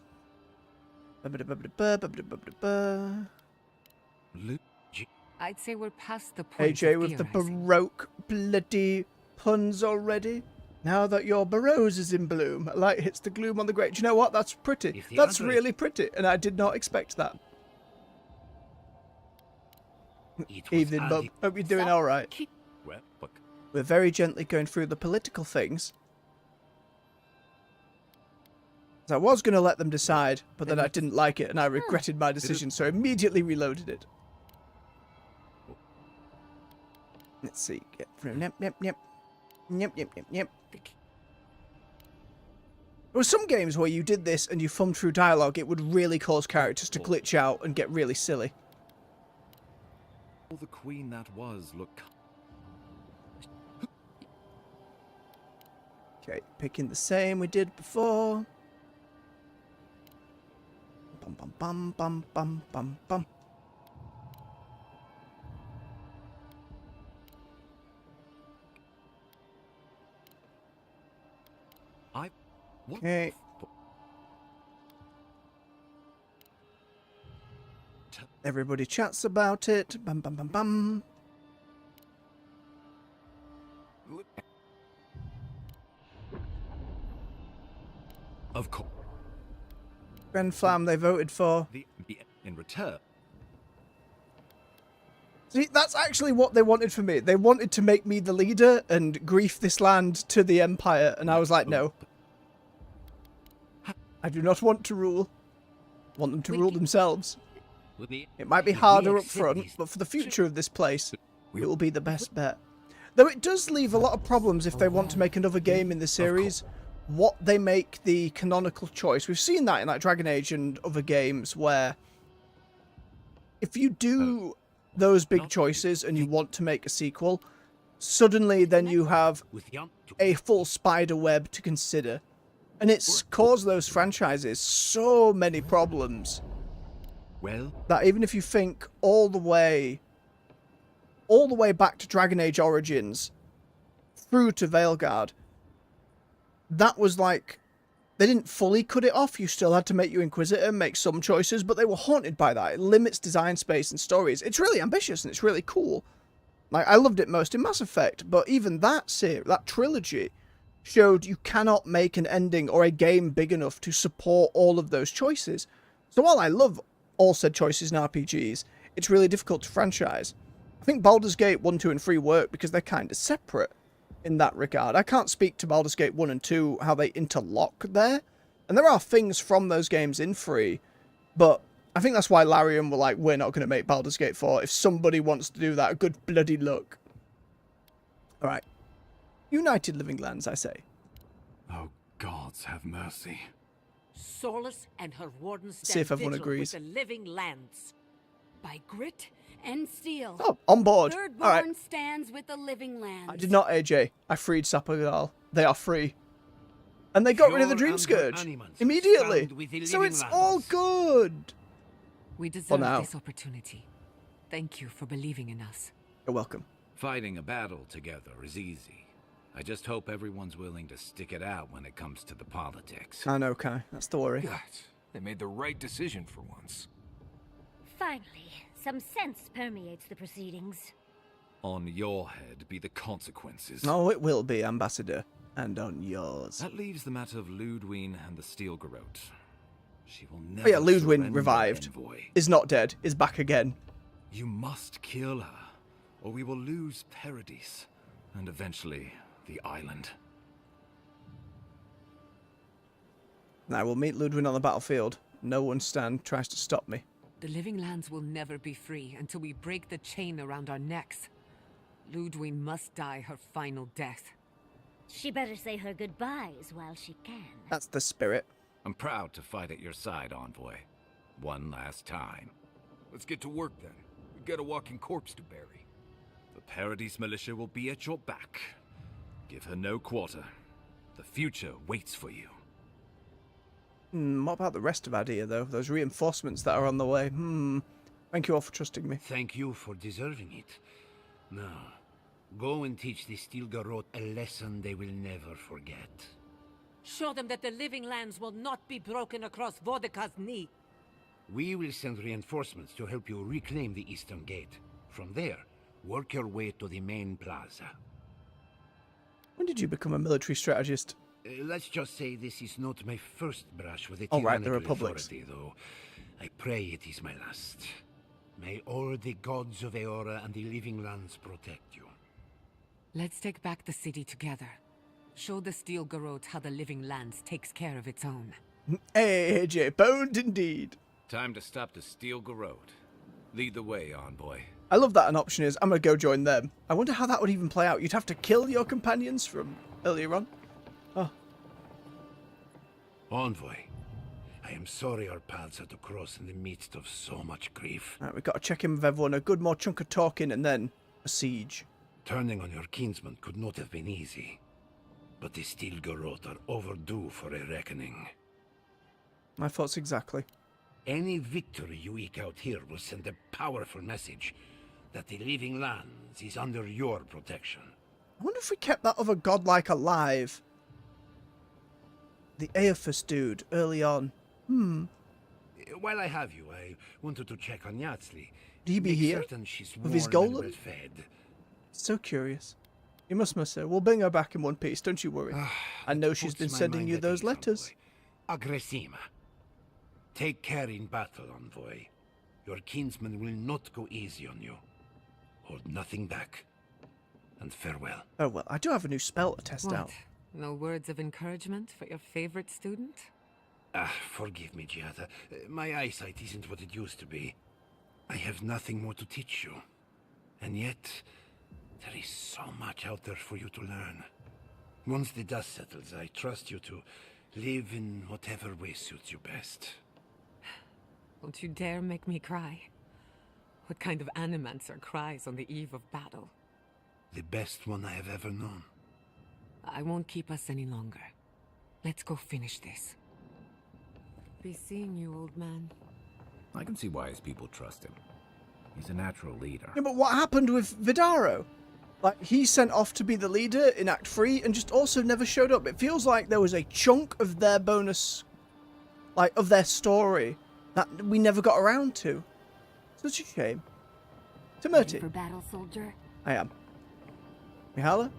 I'd say we're past the point AJ of with the theorizing. Baroque bloody puns already. Now that your Barrows is in bloom, a light hits the gloom on the grave. Do you know what? That's pretty. That's really pretty, and I did not expect that. Evening, bub. Hope you're doing all right. Well, look. We're very gently going through the political things. I was going to let them decide, but then I didn't like it, and I regretted my decision, so I immediately reloaded it. Let's see. Get through. Yep, yep, yep. Yep, yep, yep, yep. There were some games where you did this and you thumbed through dialogue, it would really cause characters to glitch out and get really silly. The queen that was, look. Okay, picking the same we did before. Bum bum bum bum bum bum bum. Okay. Everybody chats about it. Bum bum bum bum. Of course. Grand Flam they voted for. In return. See, that's actually what they wanted from me. They wanted to make me the leader and grief this land to the Empire, and I was like, no. I do not want to rule. I want them to rule themselves. It might be harder up front, but for the future of this place, it will be the best bet. Though it does leave a lot of problems if they want to make another game in the series. What they make the canonical choice. We've seen that in like Dragon Age and other games where if you do those big choices and you want to make a sequel, suddenly then you have a full spider web to consider. And it's caused those franchises so many problems. Well, that even if you think all the way back to Dragon Age Origins through to Veilguard, that was like, they didn't fully cut it off. You still had to make your Inquisitor, make some choices, but they were haunted by that. It limits design space and stories. It's really ambitious and it's really cool. Like, I loved it most in Mass Effect, but even that series, that trilogy, showed you cannot make an ending or a game big enough to support all of those choices. So while I love all said choices in RPGs, it's really difficult to franchise. I think Baldur's Gate 1, 2, and 3 work because they're kind of separate in that regard. I can't speak to Baldur's Gate 1 and 2, how they interlock there. And there are things from those games in 3, but I think that's why Larian were like, we're not going to make Baldur's Gate 4. If somebody wants to do that, good bloody luck. Alright. United Living Lands, I say. Oh, gods have mercy. Solus and her wardens See if stand everyone vigil agrees. with the living lands. By grit and steel. Oh, on board. Third All right. Born stands with the living lands. I did not, AJ. I freed Sapadal. They are free. And they got rid of the Dream Scourge immediately. So it's all good. We deserve now. this opportunity. Thank you for believing in us. You're welcome. Fighting a battle together is easy. I just hope everyone's willing to stick it out when it comes to the politics. I know, Kai. That's the worry. God, they made the right decision for once. Finally, some sense permeates the proceedings. On your head be the consequences. Oh, it will be, Ambassador. And on yours. That leaves the matter of Ludwig and the Steel Garrote. She will never. Oh yeah, Ludwig surrender, revived. Envoy. Is not dead. Is back again. You must kill her, or we will lose Paradis, and eventually the island. And I will meet Ludwig on the battlefield. No one tries to stop me. The living lands will never be free until we break the chain around our necks. Ludwig must die her final death. She better say her goodbyes while she can. That's the spirit. I'm proud to fight at your side, Envoy. One last time. Let's get to work then. We've got a walking corpse to bury. The Paradis militia will be at your back. Give her no quarter. The future waits for you. What about the rest of Adir, though? Those reinforcements that are on the way. Thank you all for trusting me. Thank you for deserving it. Now, go and teach the Steel Garrote a lesson they will never forget. Show them that the living lands will not be broken across Vodka's knee. We will send reinforcements to help you reclaim the Eastern Gate. From there, work your way to the main plaza. When did you become a military strategist? Let's just say this is not my first brush with a Oh, right, the tyrannical Republics. authority, though. I pray it is my last. May all the gods of Eora and the living lands protect you. Let's take back the city together. Show the Steel Garrote how the living lands takes care of its own. Hey, AJ, boned indeed. Time to stop the Steel Garrote. Lead the way, Envoy. I love that an option is, I'm going to go join them. I wonder how that would even play out. You'd have to kill your companions from earlier on. Oh. Envoy, I am sorry our paths had to cross in the midst of so much grief. Right, we've got to check in with everyone. A good more chunk of talking and then a siege. Turning on your kinsman could not have been easy. But the Steel Garrote are overdue for a reckoning. My thoughts exactly. Any victory you eke out here will send a powerful message that the living lands is under your protection. I wonder if we kept that other godlike alive. The Aeophus dude early on. While I have you, I wanted to check on Yatsli. Do you be Make here? certain she's With his warm and golem? well-fed. So curious. You must her. We'll bring her back in one piece, don't you worry. I know she's been puts my sending mind you at those ease, letters. Aggressima. Take care in battle, Envoy. Your kinsman will not go easy on you. Hold nothing back. And farewell. Oh well, I do have a new spell to test What? out. No words of encouragement for your favorite student? Forgive me, Giada. My eyesight isn't what it used to be. I have nothing more to teach you. And yet, there is so much out there for you to learn. Once the dust settles, I trust you to live in whatever way suits you best. Don't you dare make me cry. What kind of animancer cries on the eve of battle? The best one I have ever known. I won't keep us any longer. Let's go finish this. Be seeing you, old man. I can see why his people trust him. He's a natural leader. Yeah, but what happened with Vidaro? Like, he sent off to be the leader in Act 3 and just also never showed up. It feels like there was a chunk of their bonus, like, of their story that we never got around to. Such a shame. Ready Tamerti. for battle, soldier? I am. Mihala?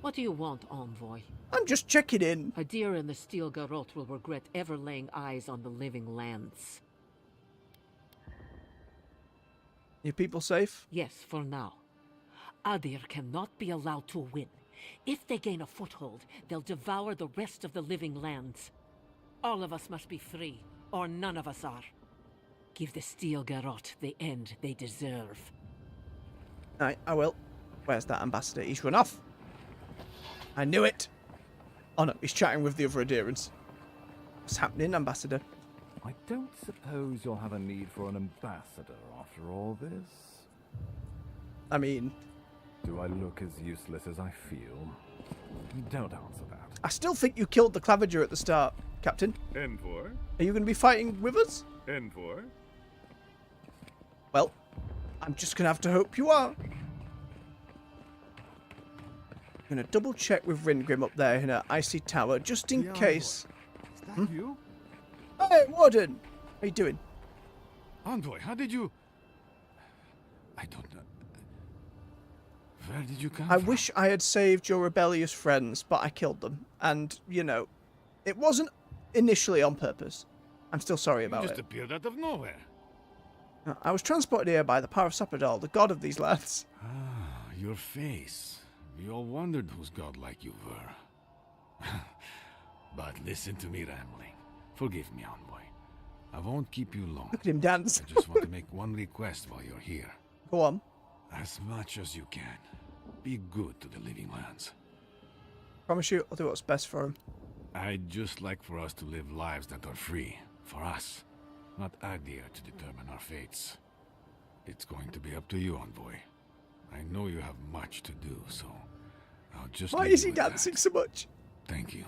What do you want, Envoy? I'm just checking in. Adir and the Steel Garrote will regret ever laying eyes on the living lands. Your people safe? Yes, for now. Adir cannot be allowed to win. If they gain a foothold, they'll devour the rest of the living lands. All of us must be free, or none of us are. Give the Steel Garrote the end they deserve. Aye, I will. Where's that ambassador? He's run off. I knew it. Oh no, he's chatting with the other adherents. What's happening, Ambassador? I don't suppose you'll have a need for an ambassador after all this? I mean... Do I look as useless as I feel? Don't answer that. I still think you killed the Claviger at the start, Captain. N4. Are you going to be fighting with us? N4. Well, I'm just going to have to hope you are. I'm going to double check with Ringrim up there in her icy tower, just in case. Is that you? Hey, Warden! How you doing? Envoy, how did you... I don't know. Where did you come I from? wish I had saved your rebellious friends, but I killed them. And, you know, it wasn't initially on purpose. I'm still sorry about You just it. appeared out of nowhere. I was transported here by the power of Sapadal, the god of these lands. Ah, your face. We all wondered whose godlike you were. But listen to me rambling. Forgive me, Envoy. I won't keep you long. Look at him dance. I just want to make one request while you're here. Go on. As much as you can. Be good to the living lands. Promise you, I'll do what's best for him. I'd just like for us to live lives that are free. For us. Not Adir to determine our fates. It's going to be up to you, Envoy. I know you have much to do, so I'll just... Why is he dancing so much? Thank you.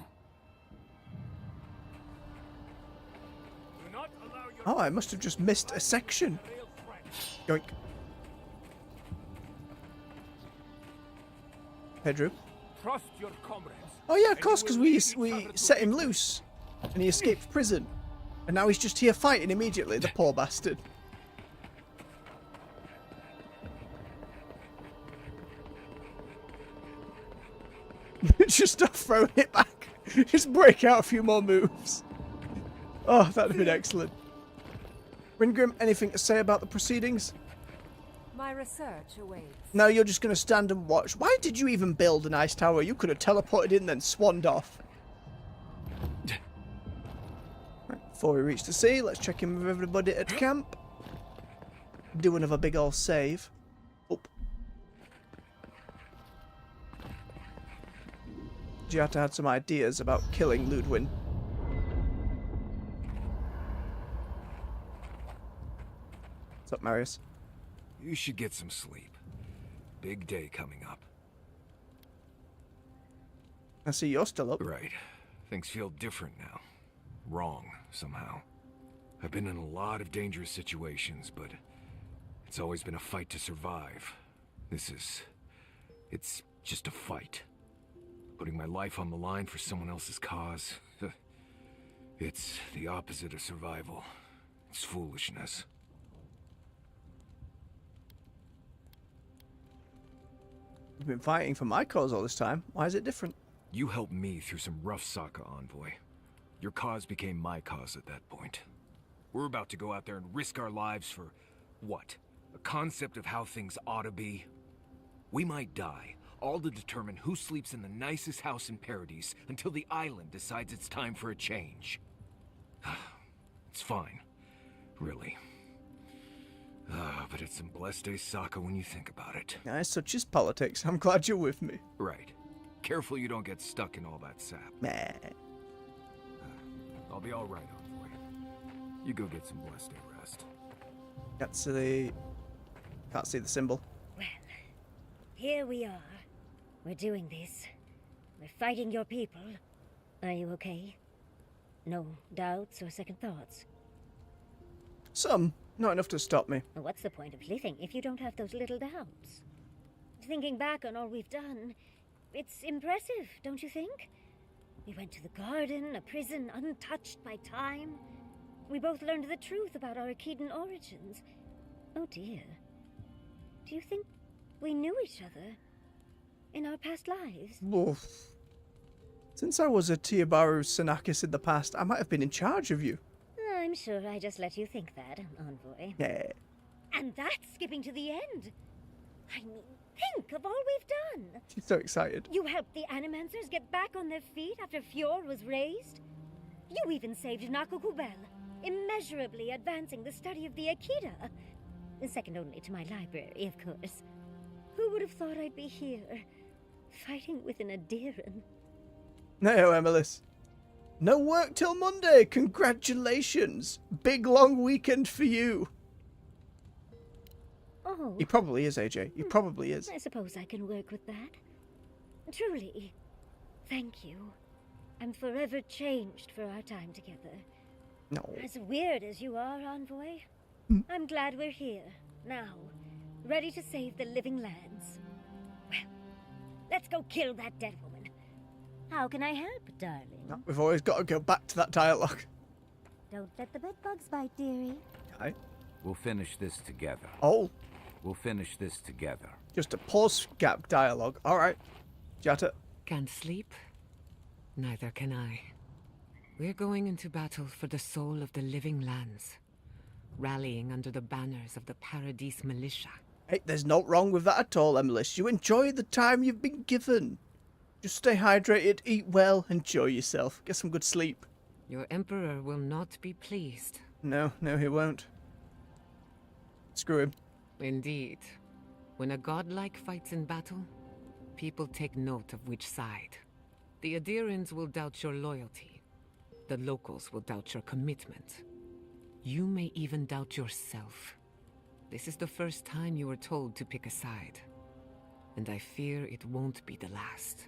Oh, I must have just missed a section. Yoink. Pedro. Trust your comrades. Oh yeah, of course, because we set him loose, and he escaped prison, and now he's just here fighting immediately. The poor bastard. Just stop throwing it back. Just break out a few more moves. Oh, that'd have been excellent. Ringrim, anything to say about the proceedings? My research awaits. No, you're just going to stand and watch. Why did you even build an ice tower? You could have teleported in, then swanned off. Right, before we reach the sea, let's check in with everybody at camp. Do another big ol' save. Oh. You have to have some ideas about killing Ludwin. What's up, Marius? You should get some sleep. Big day coming up. I see you're still up. Right. Things feel different now. Wrong, somehow. I've been in a lot of dangerous situations, but it's always been a fight to survive. It's just a fight. Putting my life on the line for someone else's cause. It's the opposite of survival. It's foolishness. You've been fighting for my cause all this time. Why is it different? You helped me through some rough Sokka, Envoy. Your cause became my cause at that point. We're about to go out there and risk our lives for what? A concept of how things ought to be? We might die, all to determine who sleeps in the nicest house in Paradis until the island decides it's time for a change. It's fine. Really. But it's some blessed day Sokka when you think about it. Yeah, such is politics. I'm glad you're with me. Right. Careful you don't get stuck in all that sap. Meh. I'll be all right, Envoy. You go get some blessed day rest. Can't see the symbol. Well, here we are. We're doing this. We're fighting your people. Are you okay? No doubts or second thoughts? Some. Not enough to stop me. Well, what's the point of living if you don't have those little doubts? Thinking back on all we've done, it's impressive, don't you think? We went to the garden, a prison untouched by time. We both learned the truth about our Akedan origins. Oh dear. Do you think we knew each other in our past lives? Oof. Since I was a Tiabaru Sanakis in the past, I might have been in charge of you. I'm sure I just let you think that, Envoy. Yeah. And that's skipping to the end. I mean, think of all we've done. She's so excited. You helped the Animancers get back on their feet after Fjord was raised. You even saved Nakukubel, immeasurably advancing the study of the Akita. Second only to my library, of course. Who would have thought I'd be here, fighting with an Adiran? No, Emilis. No work till Monday. Congratulations. Big long weekend for you. Oh. He probably is, AJ. He probably is. I suppose I can work with that. Truly. Thank you. I'm forever changed for our time together. No. As weird as you are, Envoy, I'm glad we're here, now, ready to save the living lands. Well, let's go kill that dead woman. How can I help, darling? No, we've always got to go back to that dialogue. Don't let the bedbugs bite, dearie. Okay. We'll finish this together. Oh. We'll finish this together. Just a pause gap dialogue. All right. Jatta. Can't sleep? Neither can I. We're going into battle for the soul of the living lands, rallying under the banners of the Paradis militia. Hey, there's no wrong with that at all, Emilis. You enjoy the time you've been given. Just stay hydrated, eat well, enjoy yourself. Get some good sleep. Your Emperor will not be pleased. No, he won't. Screw him. Indeed. When a godlike fights in battle, people take note of which side. The Adirans will doubt your loyalty. The locals will doubt your commitment. You may even doubt yourself. This is the first time you were told to pick a side. And I fear it won't be the last.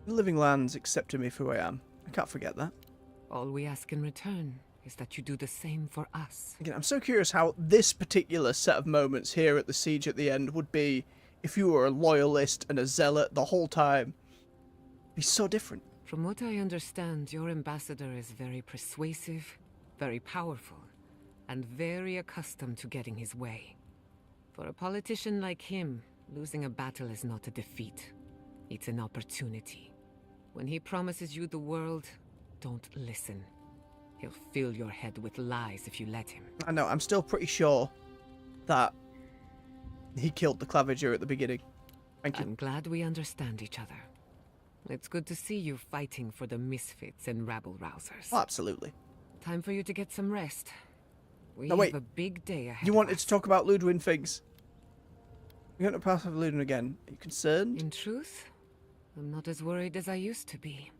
The living lands accepted me for who I am. I can't forget that. All we ask in return is that you do the same for us. Again, I'm so curious how this particular set of moments here at the siege at the end would be if you were a loyalist and a zealot the whole time. It'd be so different. From what I understand, your ambassador is very persuasive, very powerful, and very accustomed to getting his way. For a politician like him, losing a battle is not a defeat. It's an opportunity. When he promises you the world, don't listen. He'll fill your head with lies if you let him. I know, I'm still pretty sure that he killed the Claviger at the beginning. Thank you. I'm glad we understand each other. It's good to see you fighting for the misfits and rabble-rousers. Oh, absolutely. Time for you to get some rest. We No, wait. have a big day ahead. You wanted to talk about Ludwin things. You're going to pass over Ludwin again. Are you concerned? In truth, I'm not as worried as I used to be.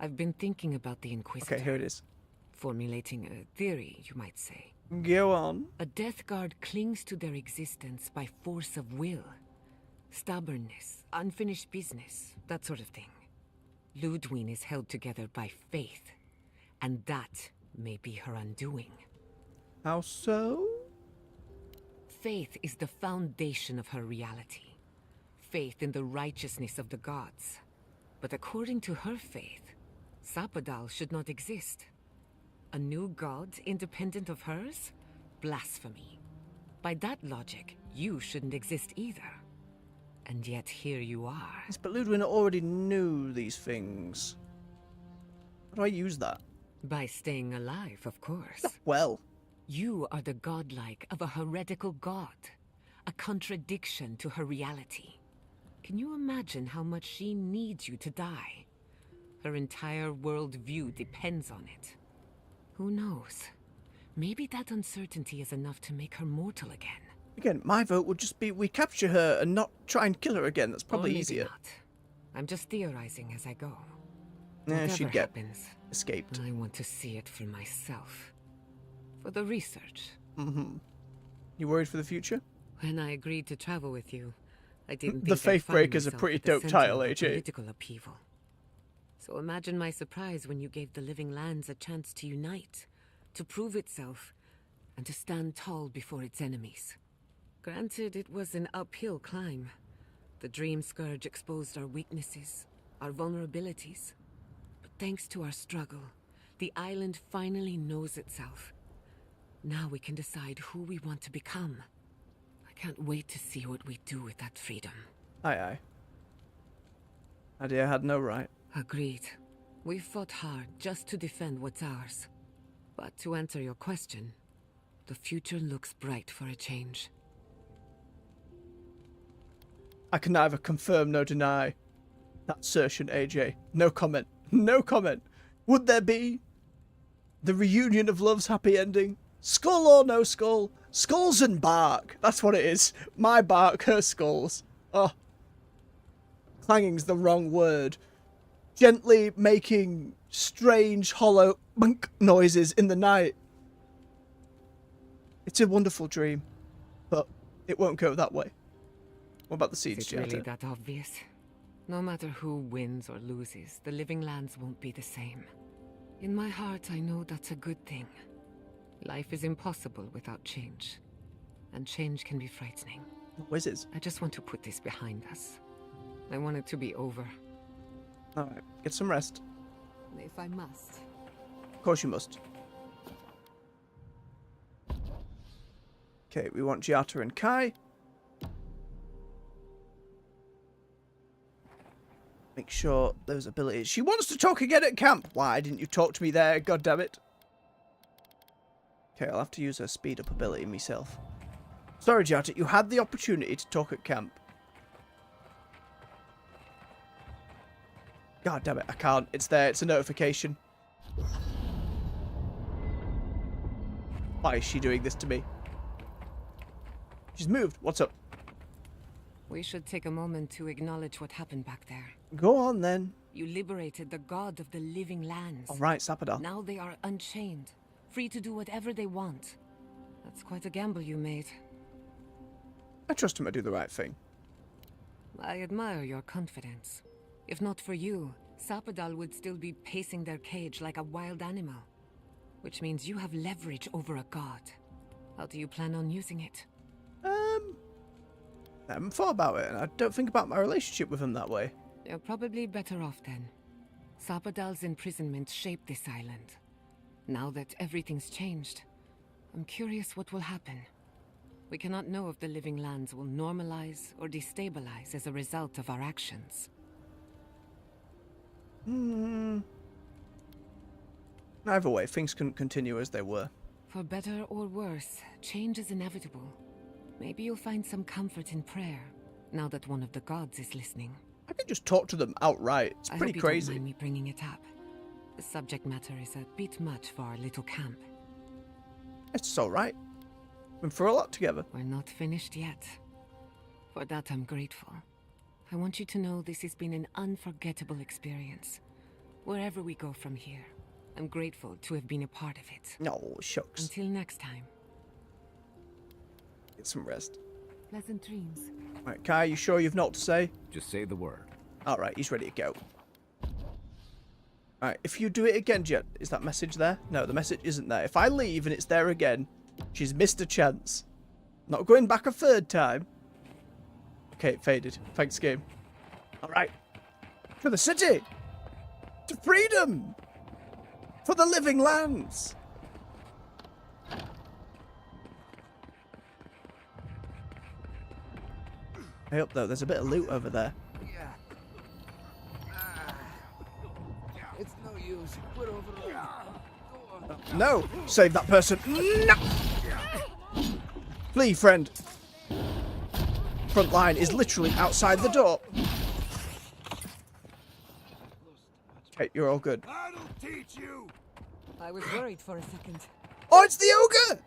I've been thinking about the Inquisitor. Okay, here it is. Formulating a theory, you might say. Go on. A Death Guard clings to their existence by force of will. Stubbornness, unfinished business, that sort of thing. Ludwin is held together by faith, and that may be her undoing. How so? Faith is the foundation of her reality. Faith in the righteousness of the gods. But according to her faith, Sapadal should not exist. A new god independent of hers? Blasphemy. By that logic, you shouldn't exist either. And yet here you are. Yes, but Ludwin already knew these things. How do I use that? By staying alive, of course. Well. You are the godlike of a heretical god. A contradiction to her reality. Can you imagine how much she needs you to die? Her entire worldview depends on it. Who knows? Maybe that uncertainty is enough to make her mortal again. Again, my vote would just be we capture her and not try and kill her again. That's probably Or maybe easier. Not. I'm just theorizing as I go. Yeah, Whatever she'd get happens, escaped. I want to see it for myself. For the research. Mm-hmm. You worried for the future? When I agreed to travel with you, I didn't think The I'd Faith find Breaker's a myself pretty at the dope center title, of a AJ. Political upheaval. So imagine my surprise when you gave the living lands a chance to unite, to prove itself, and to stand tall before its enemies. Granted, it was an uphill climb. The Dream Scourge exposed our weaknesses, our vulnerabilities. But thanks to our struggle, the island finally knows itself. Now we can decide who we want to become. I can't wait to see what we do with that freedom. Aye, aye. Idea had no right. Agreed. We've fought hard just to defend what's ours. But to answer your question, the future looks bright for a change. I can neither confirm nor deny that assertion, AJ. No comment. No comment. Would there be the reunion of love's happy ending? Skull or no skull? Skulls and bark. That's what it is. My bark, her skulls. Oh. Clanging's the wrong word. gently making strange, hollow bunk noises in the night. It's a wonderful dream, but it won't go that way. What about the siege, Is it really Giada? that obvious? No matter who wins or loses, the living lands won't be the same. In my heart, I know that's a good thing. Life is impossible without change, and change can be frightening. Wizards. I just want to put this behind us. I want it to be over. Alright, get some rest. If I must. Of course you must. Okay, we want Giata and Kai. Make sure those abilities. She wants to talk again at camp. Why didn't you talk to me there? God damn it. Okay, I'll have to use her speed up ability myself. Sorry, Giata, you had the opportunity to talk at camp. God damn it, I can't. It's there. It's a notification. Why is she doing this to me? She's moved. What's up? We should take a moment to acknowledge what happened back there. Go on, then. You liberated the god of the living lands. All right, Sapadal. Now they are unchained, free to do whatever they want. That's quite a gamble you made. I trust him to do the right thing. I admire your confidence. If not for you, Sapadal would still be pacing their cage like a wild animal. Which means you have leverage over a god. How do you plan on using it? I haven't thought about it, and I don't think about my relationship with him that way. You're probably better off then. Sapadal's imprisonment shaped this island. Now that everything's changed, I'm curious what will happen. We cannot know if the living lands will normalize or destabilize as a result of our actions. Either way, things couldn't continue as they were. For better or worse, change is inevitable. Maybe you'll find some comfort in prayer, now that one of the gods is listening. I can just talk to them outright. It's pretty I hope crazy. You don't mind me bringing it up. The subject matter is a bit much for our little camp. It's alright. Been through a lot together. We're not finished yet. For that, I'm grateful. I want you to know this has been an unforgettable experience. Wherever we go from here, I'm grateful to have been a part of it. No, shucks. Until next time. Get some rest. Pleasant dreams. Right, Kai, you sure you've not to say? Just say the word. Alright, he's ready to go. Alright, if you do it again, Jet, is that message there? No, the message isn't there. If I leave and it's there again, she's missed a chance. Not going back a third time. Okay, it faded. Thanks, game. Alright. For the city! To freedom! For the living lands! Hey up though, there's a bit of loot over there. It's no use. Put over there. No! Save that person! No! Flee, friend! Front line is literally outside the door. Okay, you're all good. I'll teach you. I was worried for a second. Oh, it's the ogre!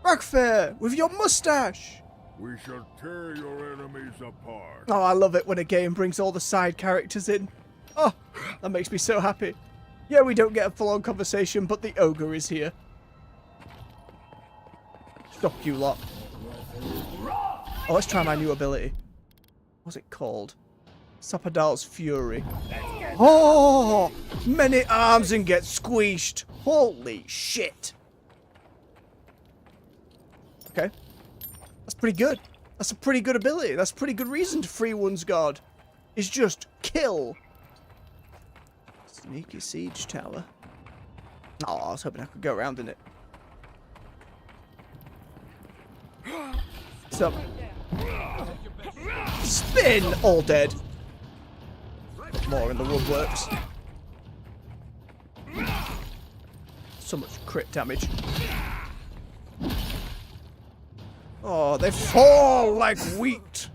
Rockfair, with your mustache! We shall tear your enemies apart. Oh, I love it when a game brings all the side characters in. Oh, that makes me so happy. Yeah, we don't get a full-on conversation, but the ogre is here. Stop, you lot. Oh, let's try my new ability. What's it called? Sapadal's Fury. Oh, many arms and get squeezed. Holy shit. Okay. That's pretty good. That's a pretty good ability. That's a pretty good reason to free one's god. Is just kill. Sneaky siege tower. Oh, I was hoping I could go around in it. So, spin! All dead. More in the woodworks. So much crit damage. Oh, they fall like wheat.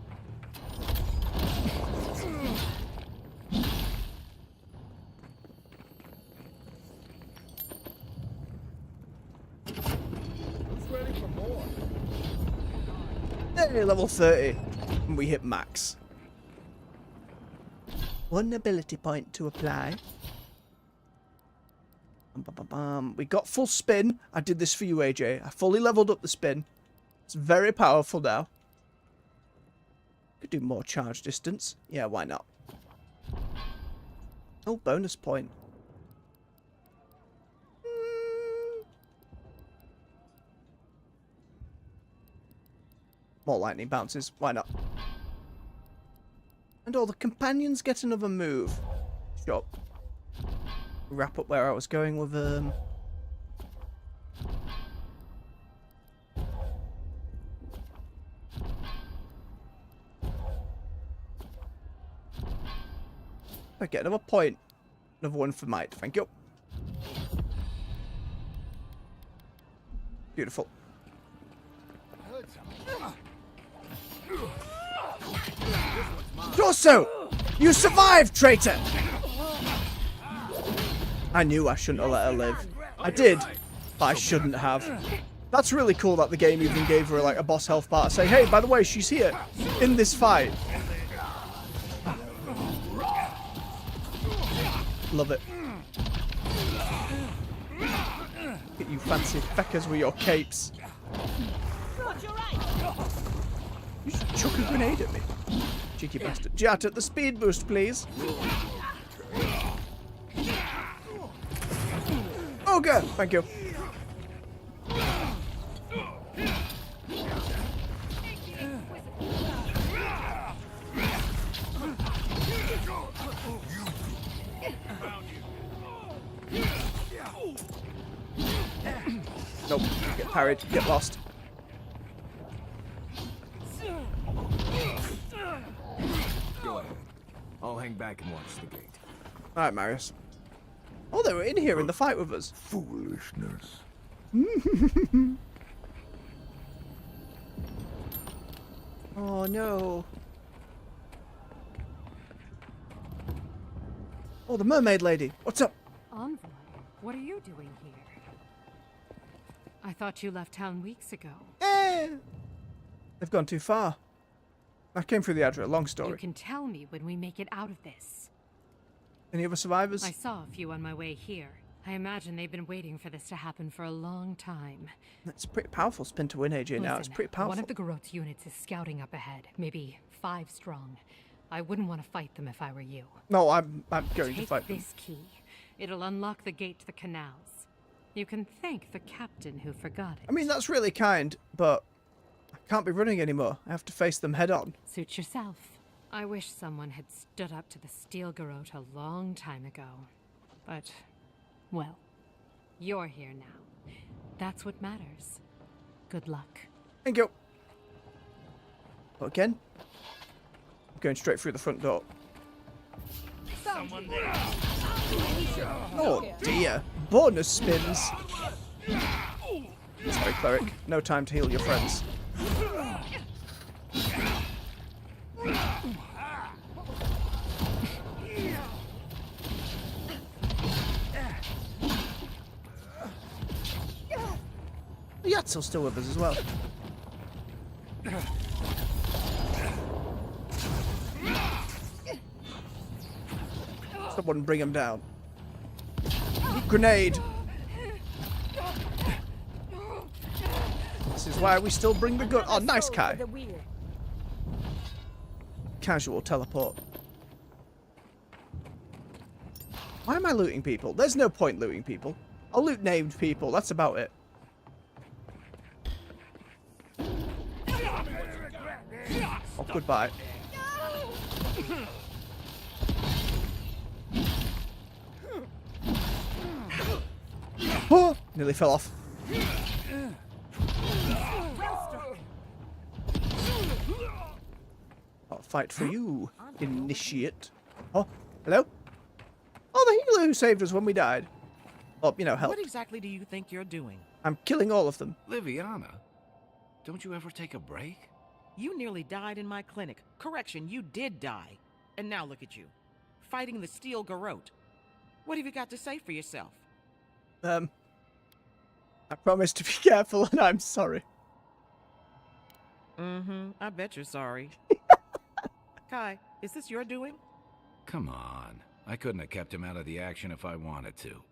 Hey, level 30. And we hit max. One ability point to apply. We got full spin. I did this for you, AJ. I fully leveled up the spin. It's very powerful now. Could do more charge distance. Yeah, why not? Oh, bonus point. More lightning bounces. Why not? And all the companions get another move. Sure. Wrap up where I was going with I get another point. Another one for might. Thank you. Beautiful. Torso! You survived, traitor! I knew I shouldn't have let her live. I did, but I shouldn't have. That's really cool that the game even gave her like a boss health bar to say, hey, by the way, she's here in this fight. Love it. Get you fancy feckers with your capes. You should chuck a grenade at me. Cheeky bastard. Jat at the speed boost, please. Oh, good. Thank you. Nope. Get parried. Get lost. Go ahead. I'll hang back and watch the gate. Alright, Marius. Oh, they were in here in the fight with us. Foolishness. Oh, no. Oh, the mermaid lady. What's up? Envoy, what are you doing here? I thought you left town weeks ago. They've gone too far. I came through the Adra. Long story. You can tell me when we make it out of this. Any other survivors? I saw a few on my way here. I imagine they've been waiting for this to happen for a long time. It's a pretty powerful spin to win, AJ, now. It's pretty powerful. One of the Garot's units is scouting up ahead. Maybe 5 strong. I wouldn't want to fight them if I were you. No, I'm going to fight them. Take this key. It'll unlock the gate to the canals. You can thank the captain who forgot it. I mean, that's really kind, but I can't be running anymore. I have to face them head on. Suit yourself. I wish someone had stood up to the Steel Garot a long time ago. But, well, you're here now. That's what matters. Good luck. Thank you. But again, I'm going straight through the front door. Someone there. Oh dear. Bonus spins. Sorry, cleric. No time to heal your friends. Yatzel's still with us as well. Someone bring him down. Grenade! This is why we still bring the gun. Oh, nice, Kai. Casual teleport. Why am I looting people? There's no point looting people. I'll loot named people. That's about it. Oh, goodbye. Oh, nearly fell off. I'll fight for you, initiate. Oh, hello? Oh, the healer who saved us when we died. Well, you know, help. What exactly do you think you're doing? I'm killing all of them. Liviana, don't you ever take a break? You nearly died in my clinic. Correction, you did die. And now look at you. Fighting the Steel Garot. What have you got to say for yourself? I promise to be careful and I'm sorry. I bet you're sorry. Kai, is this your doing? come on. I couldn't have kept him out of the action if I wanted to.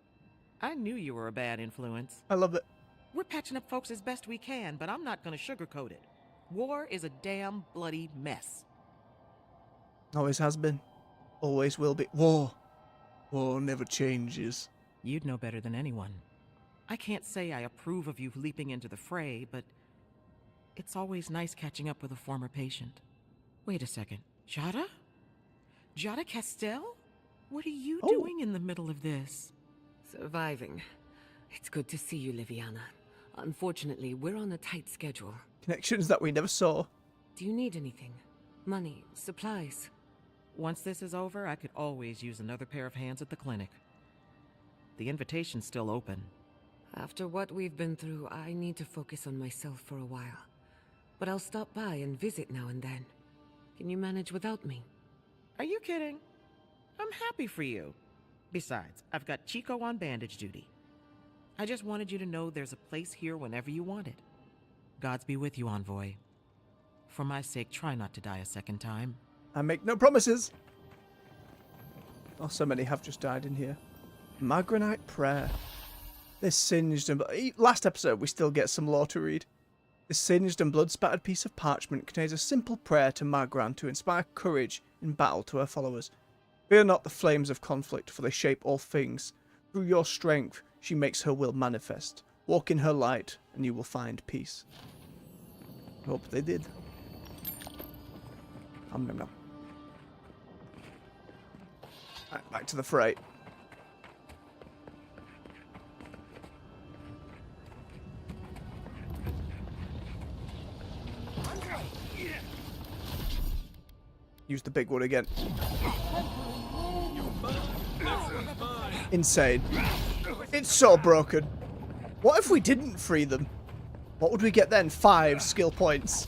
I knew you were a bad influence. I love it. We're patching up folks as best we can, but I'm not gonna sugarcoat it. War is a damn bloody mess. Always has been. Always will be. War. War never changes. You'd know better than anyone. I can't say I approve of you leaping into the fray, but it's always nice catching up with a former patient. Wait a second. Jada? Jada Castell? What are you doing in the middle of this? Surviving. It's good to see you, Liviana. Unfortunately, we're on a tight schedule. Connections that we never saw. Do you need anything? Money? Supplies? Once this is over, I could always use another pair of hands at the clinic. The invitation's still open. After what we've been through, I need to focus on myself for a while. But I'll stop by and visit now and then. Can you manage without me? Are you kidding? I'm happy for you. Besides, I've got Chico on bandage duty. I just wanted you to know there's a place here whenever you want it. Gods be with you, Envoy. For my sake, try not to die a second time. I make no promises. Oh, so many have just died in here. Magranite prayer. This singed and... Last episode, we still get some lore to read. This singed and blood-spattered piece of parchment contains a simple prayer to Magran to inspire courage in battle to her followers. Fear not the flames of conflict, for they shape all things. Through your strength, she makes her will manifest. Walk in her light, and you will find peace. I hope they did. Nom. Right, back to the fray. Use the big one again. Insane. It's so broken. What if we didn't free them? What would we get then? 5 skill points.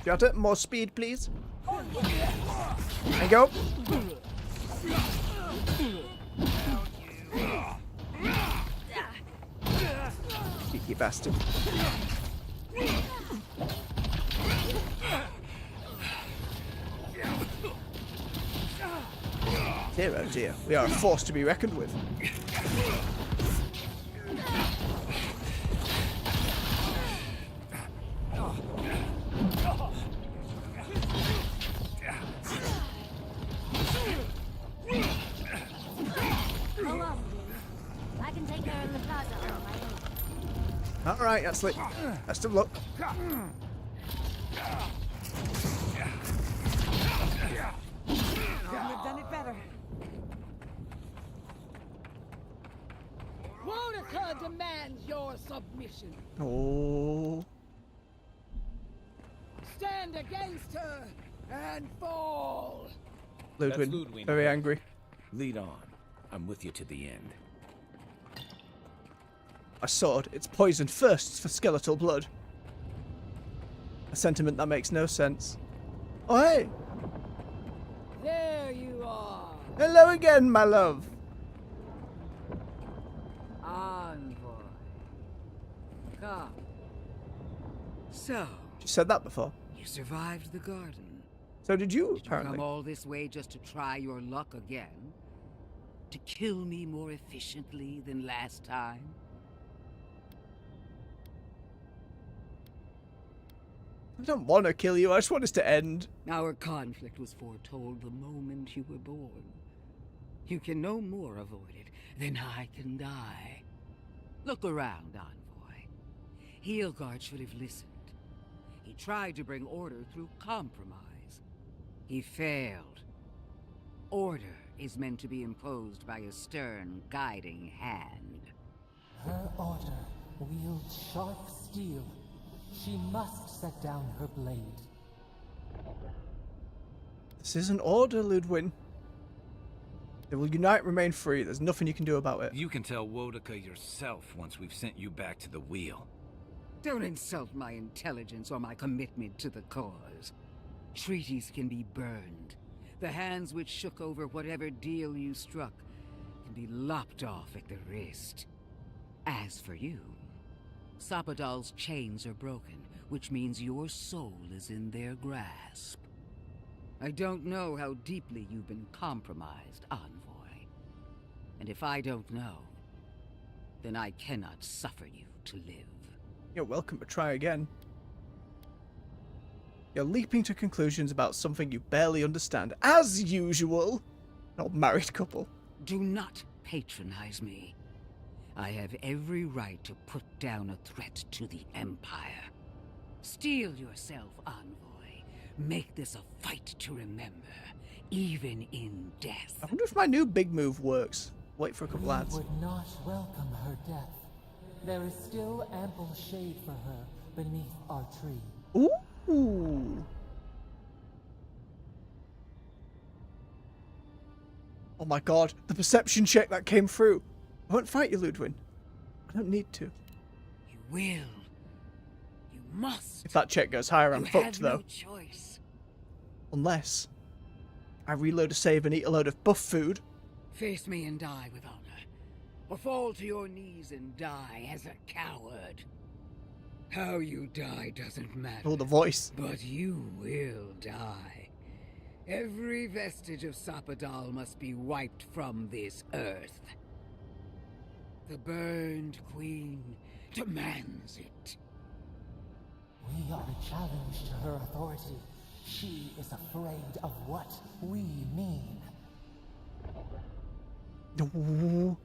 Jota, more speed, please. There you go. Cheeky bastard. Dear oh dear, we are a force to be reckoned with. I can take care of the plaza on my own. Alright, that's it. Best of luck. Couldn't have done it better. Wonica demands your submission. Oh. Stand against her and fall. Ludwig, very angry. Lead on. I'm with you to the end. A sword. It's poisoned first for skeletal blood. A sentiment that makes no sense. Oh, hey. There you are. Hello again, my love. Envoy. Come. So, She said that before. you survived the garden. So did you, Did you apparently. come all this way just to try your luck again? To kill me more efficiently than last time? I don't want to kill you, I just want this to end. Our conflict was foretold the moment you were born. You can no more avoid it than I can die. Look around, Envoy. Heelguard should have listened. He tried to bring order through compromise. He failed. Order is meant to be imposed by a stern, guiding hand. Her order wields sharp steel. She must set down her blade. This is an order, Ludwig. They will unite, remain free. There's nothing you can do about it. You can tell Wotica yourself once we've sent you back to the wheel. Don't insult my intelligence or my commitment to the cause. Treaties can be burned. The hands which shook over whatever deal you struck can be lopped off at the wrist. As for you, Sapadal's chains are broken, which means your soul is in their grasp. I don't know how deeply you've been compromised, Envoy. And if I don't know, then I cannot suffer you to live. You're welcome to try again. You're leaping to conclusions about something you barely understand, as usual. An old married couple. Do not patronize me. I have every right to put down a threat to the Empire. Steel yourself, Envoy. Make this a fight to remember, even in death. I wonder if my new big move works. Wait for a couple We ads. would not welcome her death. There is still ample shade for her beneath our tree. Ooh. Oh my god, the perception check that came through. I won't fight you, Ludwin. I don't need to. You will. You must. If that check goes higher, I'm fucked, though. No choice. Unless I reload a save and eat a load of buff food. Face me and die with honor. Or fall to your knees and die as a coward. How you die doesn't matter. Oh, the voice. But you will die. Every vestige of Sapadal must be wiped from this earth. The Burned Queen demands it. We are a challenge to her authority. She is afraid of what we mean. No.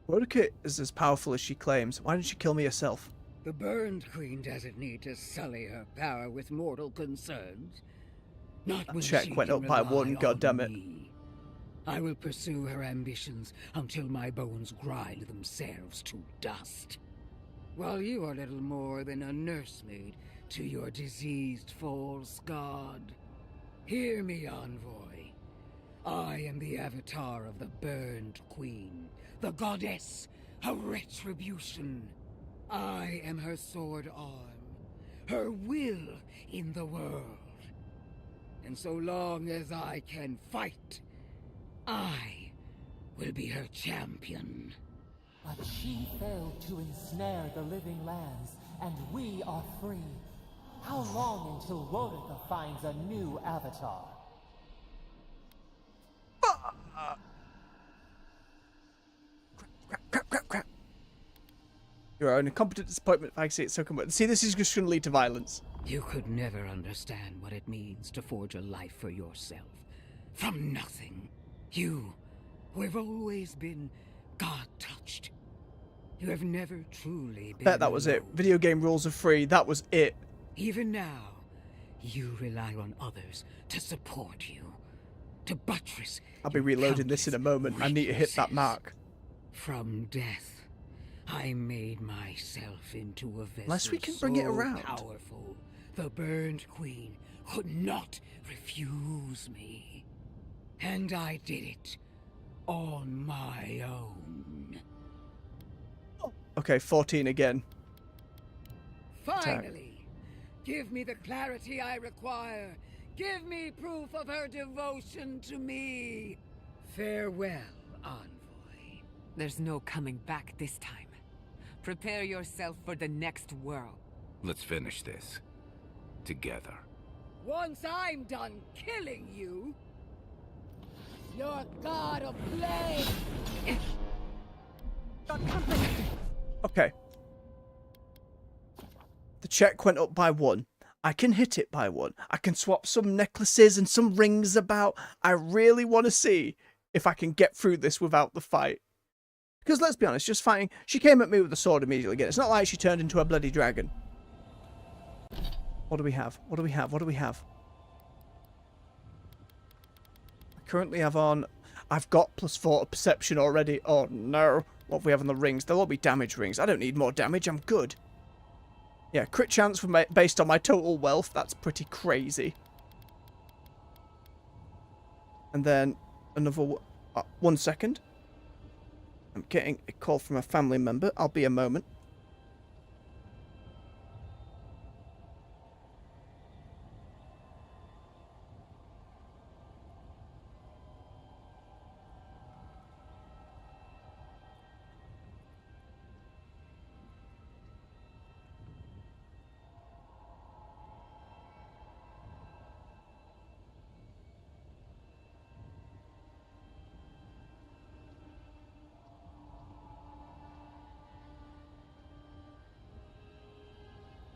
Rodokit is as powerful as she claims. Why didn't she kill me herself? The Burned Queen doesn't need to sully her power with mortal concerns. Not That when check she went can up by rely one, on goddammit. me. I will pursue her ambitions until my bones grind themselves to dust. While you are little more than a nursemaid to your diseased false god. Hear me, Envoy. I am the avatar of the Burned Queen, the goddess of retribution. I am her sword arm, her will in the world. And so long as I can fight, I will be her champion. But she failed to ensnare the living lands, and we are free. How long until Ronica finds a new avatar? Crap. You're an incompetent disappointment if I see it so come. See, this is just going to lead to violence. You could never understand what it means to forge a life for yourself. From nothing. You, who have always been God-touched. You have never truly been Bet that was it. Video game rules are free. That was it. Even now, you rely on others to support you. To buttress. I'll be reloading this in a moment. I need to hit that mark. From death, I made myself into a vessel Unless we can bring it around. Powerful, the Burned Queen could not refuse me. And I did it on my own. Okay, 14 again. Finally! Give me the clarity I require. Give me proof of her devotion to me. Farewell, Envoy. There's no coming back this time. Prepare yourself for the next world. Let's finish this. Together. Once I'm done killing you, your god of play. Okay. The check went up by 1. I can hit it by 1. I can swap some necklaces and some rings about. I really want to see if I can get through this without the fight. Because let's be honest, just fighting... She came at me with a sword immediately again. It's not like she turned into a bloody dragon. What do we have? What do we have? What do we have? I currently have on... I've got +4 perception already. Oh no. What have we have on the rings? They'll all be damage rings. I don't need more damage. I'm good. Yeah, crit chance based on my total wealth. That's pretty crazy. And then another... 1 second. I'm getting a call from a family member. I'll be a moment.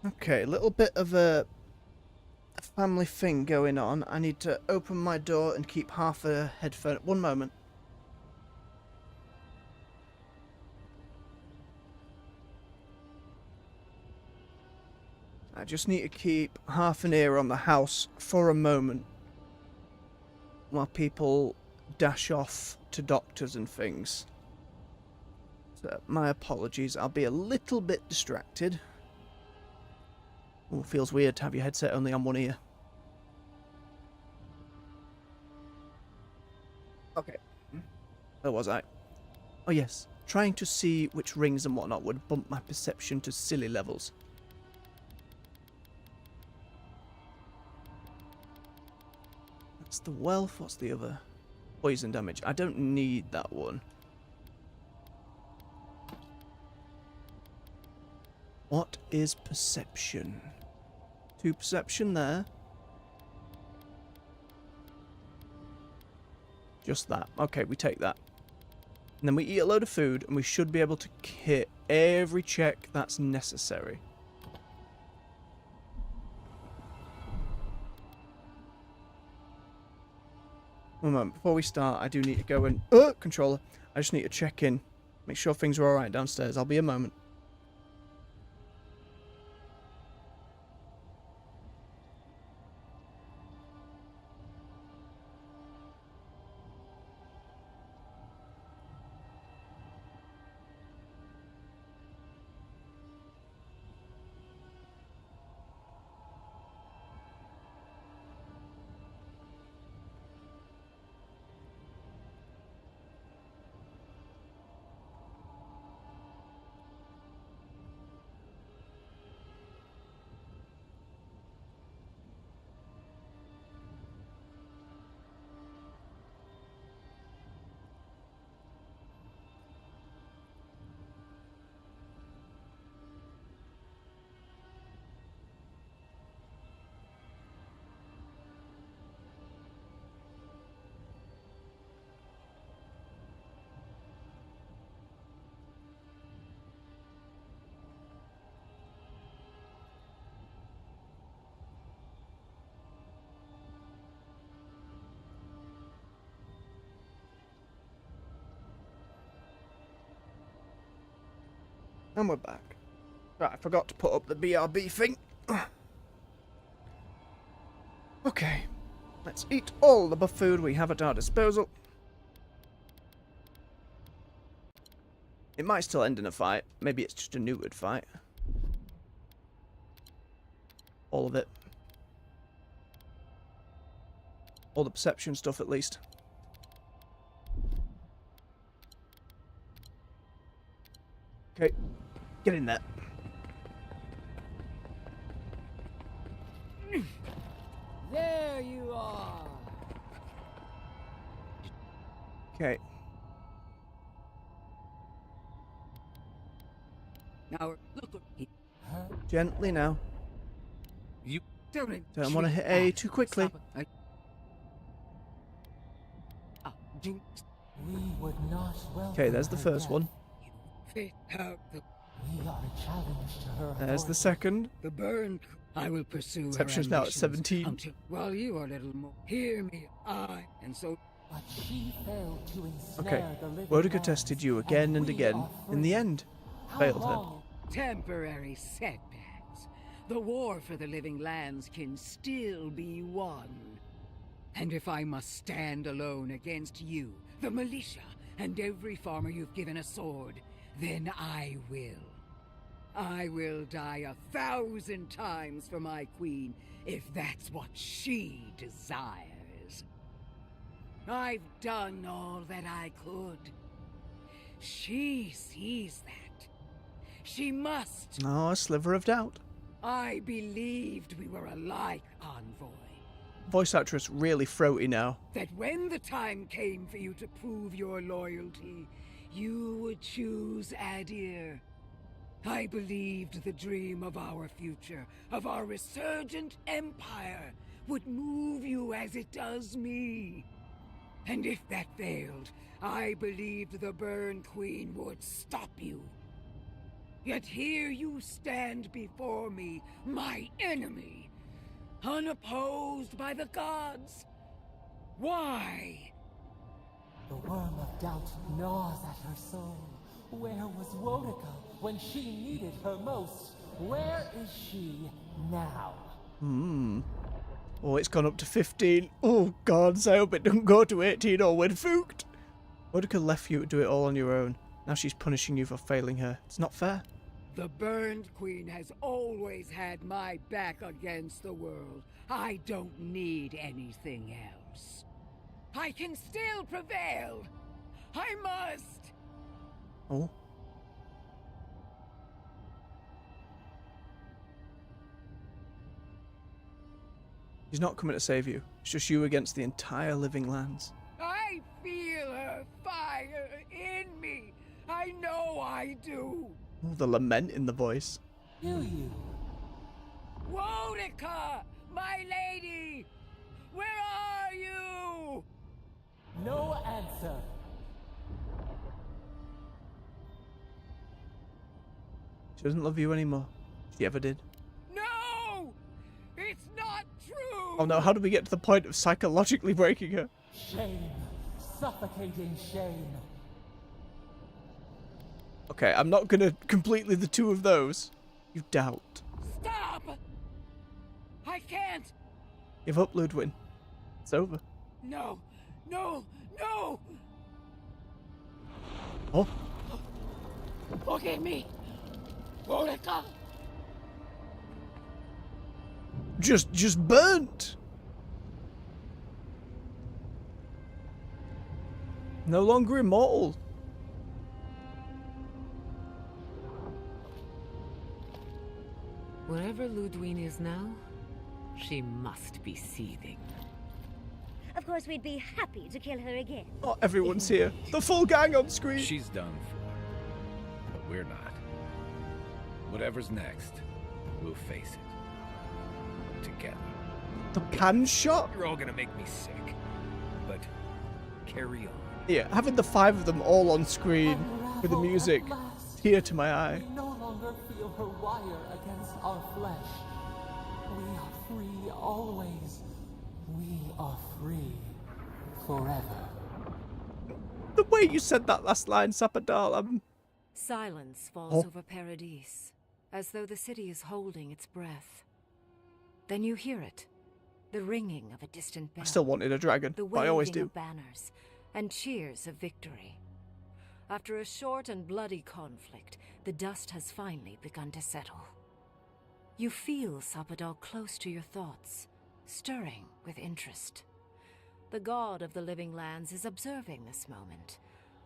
Okay, a little bit of a family thing going on. I need to open my door and keep half a headphone. One moment. I just need to keep half an ear on the house for a moment while people dash off to doctors and things. So, my apologies. I'll be a little bit distracted. Oh, feels weird to have your headset only on one ear. Okay. Where was I? Oh yes. Trying to see which rings and whatnot would bump my perception to silly levels. That's the wealth. What's the other? Poison damage. I don't need that one. What is perception? 2 perception there. Just that. Okay, we take that. And then we eat a load of food and we should be able to hit every check that's necessary. One moment, before we start, I do need to go and... controller. I just need to check in. Make sure things are alright downstairs. I'll be a moment. And we're back. Right, I forgot to put up the BRB thing. Okay. Let's eat all the buff food we have at our disposal. It might still end in a fight. Maybe it's just a neutered fight. All of it. All the perception stuff, at least. Okay. Get in there. There you are. Okay. Now look. Gently now. You Don't want to hit A too quickly. We would not welcome Okay, there's the her first death. one. Fit out the. We are a challenge to her. There's the authority. second. The burn. I will pursue Perception's her now at ambitions 17. Until, while you are a little more. Hear me, and so. But she failed to ensnare Okay. the living Boudica lands, tested you again and we again. are In the free. end, How failed her. long? Temporary setbacks. The war for the living lands can still be won. And if I must stand alone against you, the militia, and every farmer you've given a sword, then I will. I will die 1,000 times for my queen, if that's what she desires. I've done all that I could. She sees that. She must. Oh, a sliver of doubt. I believed we were alike, Envoy. Voice actress really throaty now. That when the time came for you to prove your loyalty, you would choose Adir. I believed the dream of our future, of our resurgent empire, would move you as it does me. And if that failed, I believed the Burn Queen would stop you. Yet here you stand before me, my enemy, unopposed by the gods. Why? The worm of doubt gnaws at her soul. Where was Wonica when she needed her most? Where is she now? Oh, it's gone up to 15. Oh, gods, I hope it doesn't go to 18 or we're fucked. Wonica left you to do it all on your own. Now she's punishing you for failing her. It's not fair. The Burned Queen has always had my back against the world. I don't need anything else. I can still prevail. I must. Oh. She's not coming to save you. It's just you against the entire living lands. I feel her fire in me. I know I do. Oh, the lament in the voice. Do you? Wonica, my lady! Where are you? No answer. She doesn't love you anymore. She ever did. No! It's not true! Oh no, how do we get to the point of psychologically breaking her? Shame. Suffocating shame. Okay, I'm not gonna completely the two of those. You doubt. Stop! I can't! Give up, Ludwin. It's over. No! No! No! Oh. Forgive me! Wonica! Just burnt! No longer immortal. Wherever Ludwin is now, she must be seething. Of course, we'd be happy to kill her again. Oh, everyone's here. The full gang on screen. She's done for, but we're not. Whatever's next, we'll face it. Together. The pan shot? You're all gonna make me sick. But carry on. Yeah, having the five of them all on screen with the music, tear to my eye. We no longer feel her wire against our flesh. We are free always. We are free forever. The way you said that last line, Sapadal, Silence falls Oh. over Paradis, as though the city is holding its breath. Then you hear it, the ringing of a distant bell. I still wanted a dragon, the but I always waving do. of banners, and cheers of victory. After a short and bloody conflict, the dust has finally begun to settle. You feel Sapadal close to your thoughts, stirring with interest. The god of the living lands is observing this moment,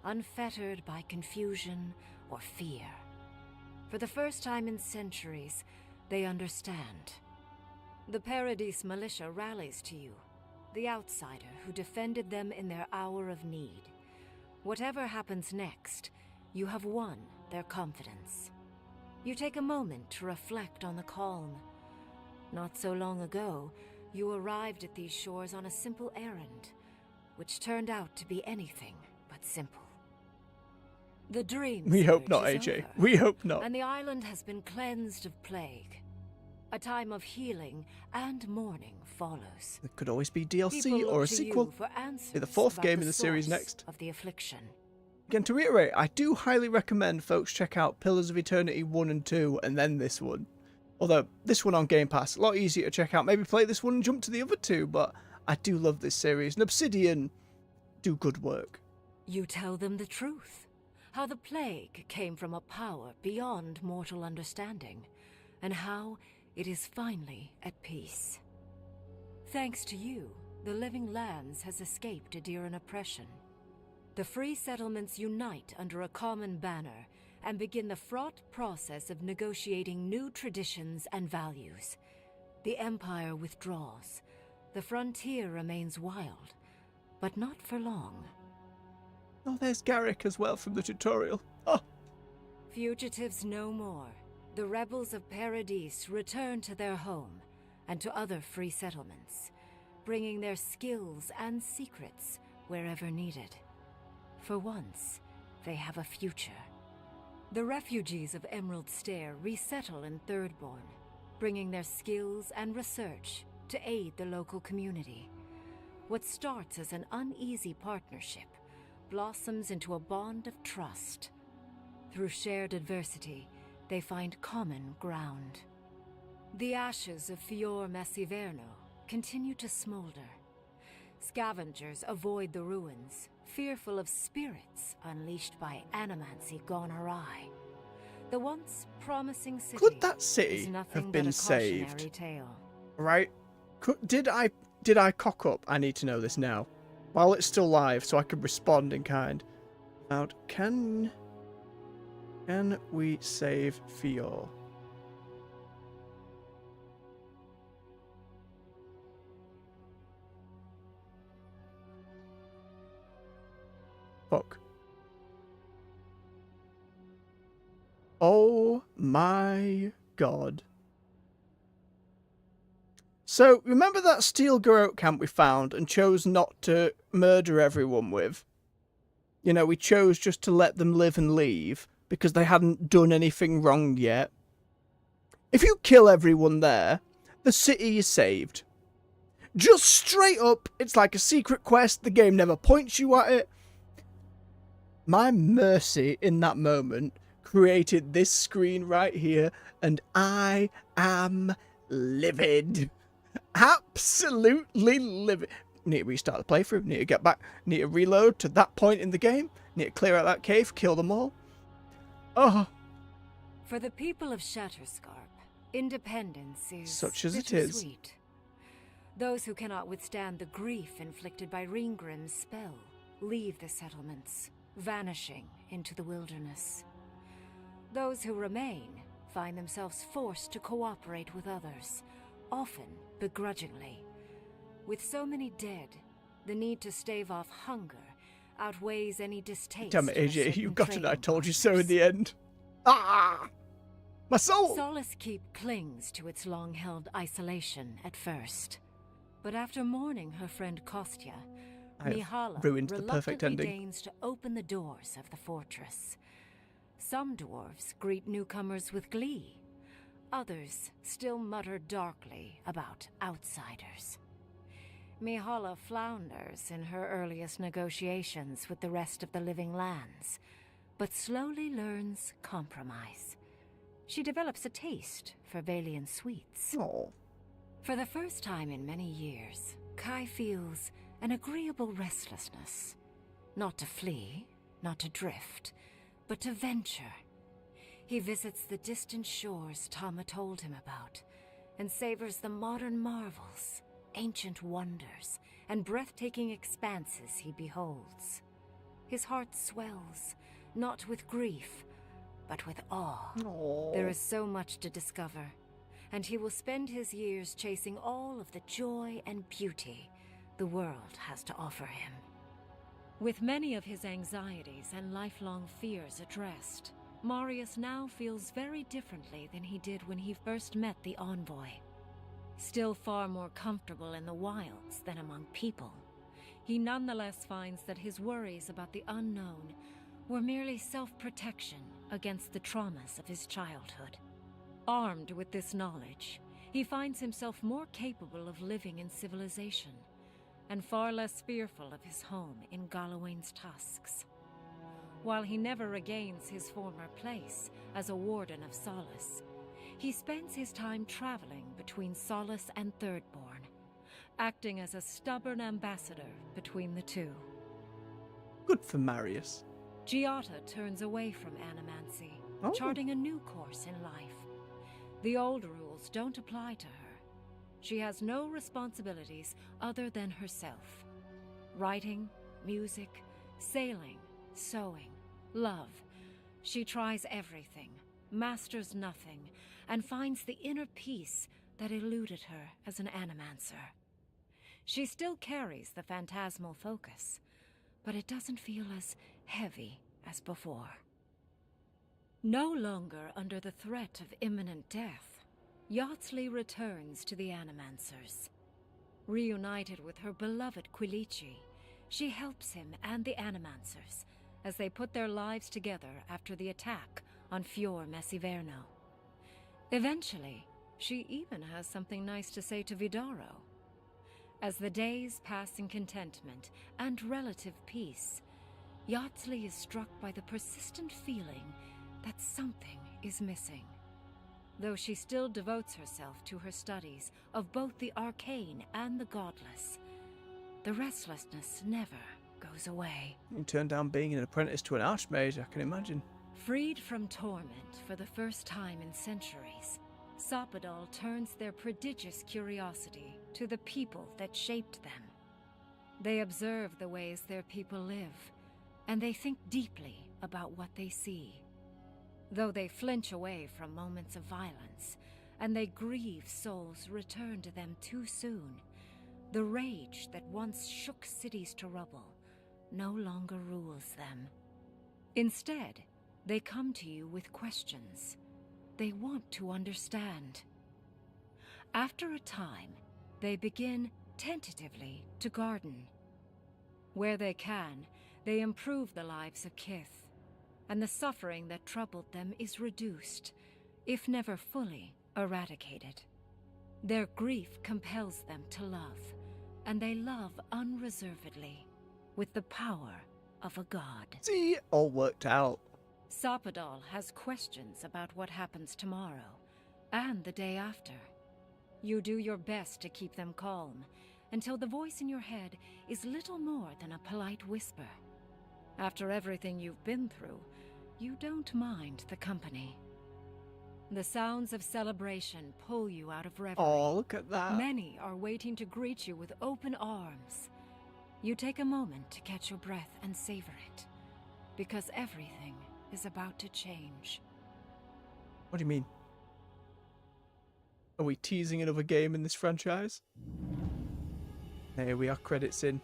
unfettered by confusion or fear. For the first time in centuries, they understand. The Paradis militia rallies to you, the outsider who defended them in their hour of need. Whatever happens next, you have won their confidence. You take a moment to reflect on the calm. Not so long ago, you arrived at these shores on a simple errand, which turned out to be anything but simple. The dream We hope surge not, is AJ. over, We hope not. and the island has been cleansed of plague. A time of healing and mourning follows. It could always be DLC People or a look to sequel. you for answers Be the fourth about game the in the series source next. of the affliction. Again, to reiterate, I do highly recommend folks check out Pillars of Eternity 1 and 2 and then this one. Although, this one on Game Pass, a lot easier to check out. Maybe play this one and jump to the other two, but I do love this series. And Obsidian do good work. You tell them the truth. How the plague came from a power beyond mortal understanding, and how it is finally at peace. Thanks to you, the living lands has escaped Adiran oppression. The free settlements unite under a common banner and begin the fraught process of negotiating new traditions and values. The Empire withdraws. The frontier remains wild, but not for long. Oh, there's Garrick as well from the tutorial. Oh. Fugitives no more. The rebels of Paradis return to their home and to other free settlements, bringing their skills and secrets wherever needed. For once, they have a future. The refugees of Emerald Stair resettle in Thirdborn, bringing their skills and research to aid the local community. What starts as an uneasy partnership blossoms into a bond of trust. Through shared adversity, they find common ground. The ashes of Fior Messiverno continue to smolder. Scavengers avoid the ruins, fearful of spirits unleashed by animancy gone awry. The once promising city Could that is city nothing have but been a cautionary saved? tale. Right? Did I cock up? I need to know this now. While it's still live, so I can respond in kind. Out. Can we save Fior? Fuck. Oh my god. So, remember that steel garrote camp we found and chose not to murder everyone with? You know, we chose just to let them live and leave because they hadn't done anything wrong yet. If you kill everyone there, the city is saved. Just straight up, it's like a secret quest, the game never points you at it. My mercy in that moment created this screen right here, and I am livid. Absolutely livid. Need to restart the playthrough, need to get back, need to reload to that point in the game, need to clear out that cave, kill them all. Oh. For the people of Shatterscarp, independence is such as it is. bittersweet. Those who cannot withstand the grief inflicted by Ringgrim's spell leave the settlements, vanishing into the wilderness. Those who remain find themselves forced to cooperate with others, often begrudgingly. With so many dead, the need to stave off hunger outweighs any distaste. Damn it, for AJ, certain you got it, I trading told you so in the end. Ah! My soul! Solace Keep clings to its long-held isolation at first. But after mourning her friend Kostya, I have Mihala ruined the perfect reluctantly ending. deigns to open the doors of the fortress. Some dwarves greet newcomers with glee. Others still mutter darkly about outsiders. Mihala flounders in her earliest negotiations with the rest of the living lands, but slowly learns compromise. She develops a taste for Valian sweets. Aww. For the first time in many years, Kai feels an agreeable restlessness. Not to flee, not to drift, but to venture. He visits the distant shores Tama told him about, and savors the modern marvels, ancient wonders, and breathtaking expanses he beholds. His heart swells, not with grief, but with awe. Aww. There is so much to discover, and he will spend his years chasing all of the joy and beauty the world has to offer him. With many of his anxieties and lifelong fears addressed, Marius now feels very differently than he did when he first met the envoy. Still far more comfortable in the wilds than among people, he nonetheless finds that his worries about the unknown were merely self-protection against the traumas of his childhood. Armed with this knowledge, he finds himself more capable of living in civilization, and far less fearful of his home in Galawain's tusks. While he never regains his former place as a Warden of Solace, he spends his time traveling between Solace and Thirdborn, acting as a stubborn ambassador between the two. Good for Marius. Giada turns away from animancy, Oh. charting a new course in life. The old rules don't apply to her. She has no responsibilities other than herself. Writing, music, sailing, sewing, love. She tries everything, masters nothing, and finds the inner peace that eluded her as an animancer. She still carries the phantasmal focus, but it doesn't feel as heavy as before. No longer under the threat of imminent death, Yardsley returns to the Animancers. Reunited with her beloved Quilici, she helps him and the Animancers as they put their lives together after the attack on Fior Messiverno. Eventually, she even has something nice to say to Vidaro. As the days pass in contentment and relative peace, Yardsley is struck by the persistent feeling that something is missing. Though she still devotes herself to her studies of both the arcane and the godless, the restlessness never goes away. You turned down being an apprentice to an archmage, I can imagine. Freed from torment for the first time in centuries, Sapadal turns their prodigious curiosity to the people that shaped them. They observe the ways their people live, and they think deeply about what they see. Though they flinch away from moments of violence, and they grieve souls returned to them too soon, the rage that once shook cities to rubble no longer rules them. Instead, they come to you with questions. They want to understand. After a time, they begin tentatively to garden. Where they can, they improve the lives of Kith, and the suffering that troubled them is reduced, if never fully eradicated. Their grief compels them to love, and they love unreservedly, with the power of a god. See, all worked out. Sapadal has questions about what happens tomorrow, and the day after. You do your best to keep them calm, until the voice in your head is little more than a polite whisper. After everything you've been through, you don't mind the company. The sounds of celebration pull you out of reverie. Oh, look at that. Many are waiting to greet you with open arms. You take a moment to catch your breath and savor it, because everything is about to change. What do you mean? Are we teasing another game in this franchise? Here we are, credits in.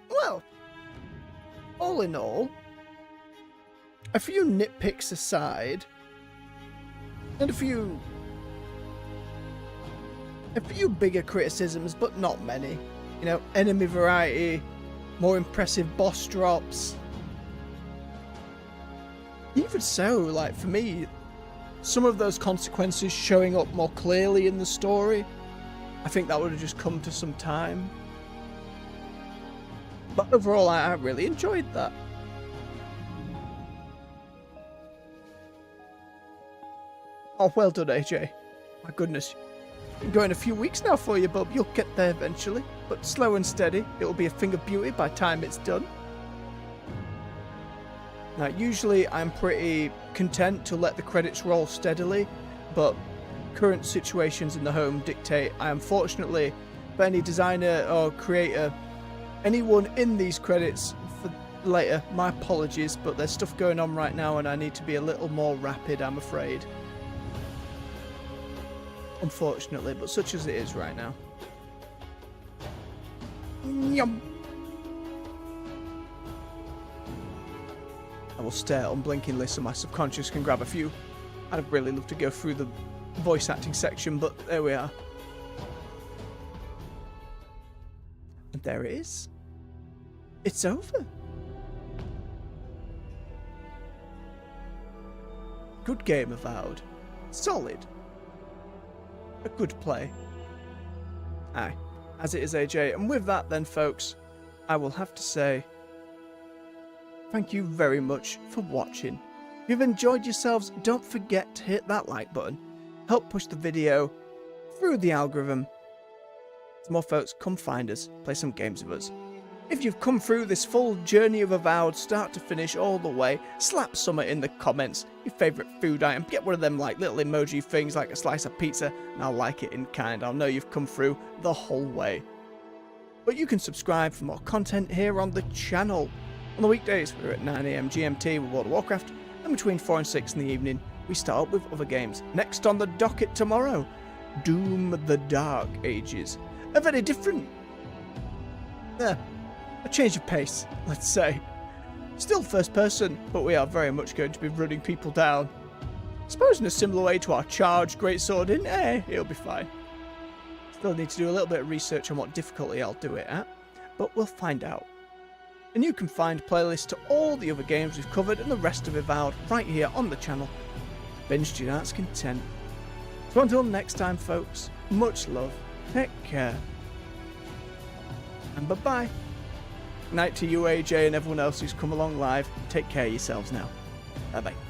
Well, all in all, a few nitpicks aside, and a few bigger criticisms, but not many. You know, enemy variety, more impressive boss drops. Even so, like, for me, some of those consequences showing up more clearly in the story, I think that would have just come to some time. But overall, I really enjoyed that. Oh, well done, AJ. My goodness. Been going a few weeks now for you, bub. You'll get there eventually. But slow and steady. It'll be a thing of beauty by the time it's done. Now, usually I'm pretty content to let the credits roll steadily, but current situations in the home dictate I unfortunately, for any designer or creator, anyone in these credits for later, my apologies, but there's stuff going on right now and I need to be a little more rapid, I'm afraid. Unfortunately, but such as it is right now. Yum. I will stare unblinkingly so my subconscious can grab a few. I'd really love to go through the voice acting section, but there we are. And there it is. It's over. Good game, Avowed. Solid. A good play. Aye, as it is, AJ. And with that then, folks, I will have to say thank you very much for watching. If you've enjoyed yourselves, don't forget to hit that like button. Help push the video through the algorithm. So more folks, come find us, play some games with us. If you've come through this full journey of Avowed, start to finish all the way, slap something in the comments, your favourite food item, get one of them like little emoji things like a slice of pizza, and I'll like it in kind. I'll know you've come through the whole way. But you can subscribe for more content here on the channel. On the weekdays, we're at 9 AM GMT with World of Warcraft, and between 4 and 6 in the evening, we start up with other games. Next on the docket tomorrow, Doom the Dark Ages. A very different... a change of pace, let's say. Still first person, but we are very much going to be running people down. I suppose in a similar way to our charge greatsword in, it'll be fine. Still need to do a little bit of research on what difficulty I'll do it at, but we'll find out. and you can find playlists to all the other games we've covered and the rest of Avowed right here on the channel. Binge to your heart's content. So until next time, folks, much love, take care, and bye-bye. Night to you, AJ, and everyone else who's come along live. Take care of yourselves now. Bye-bye.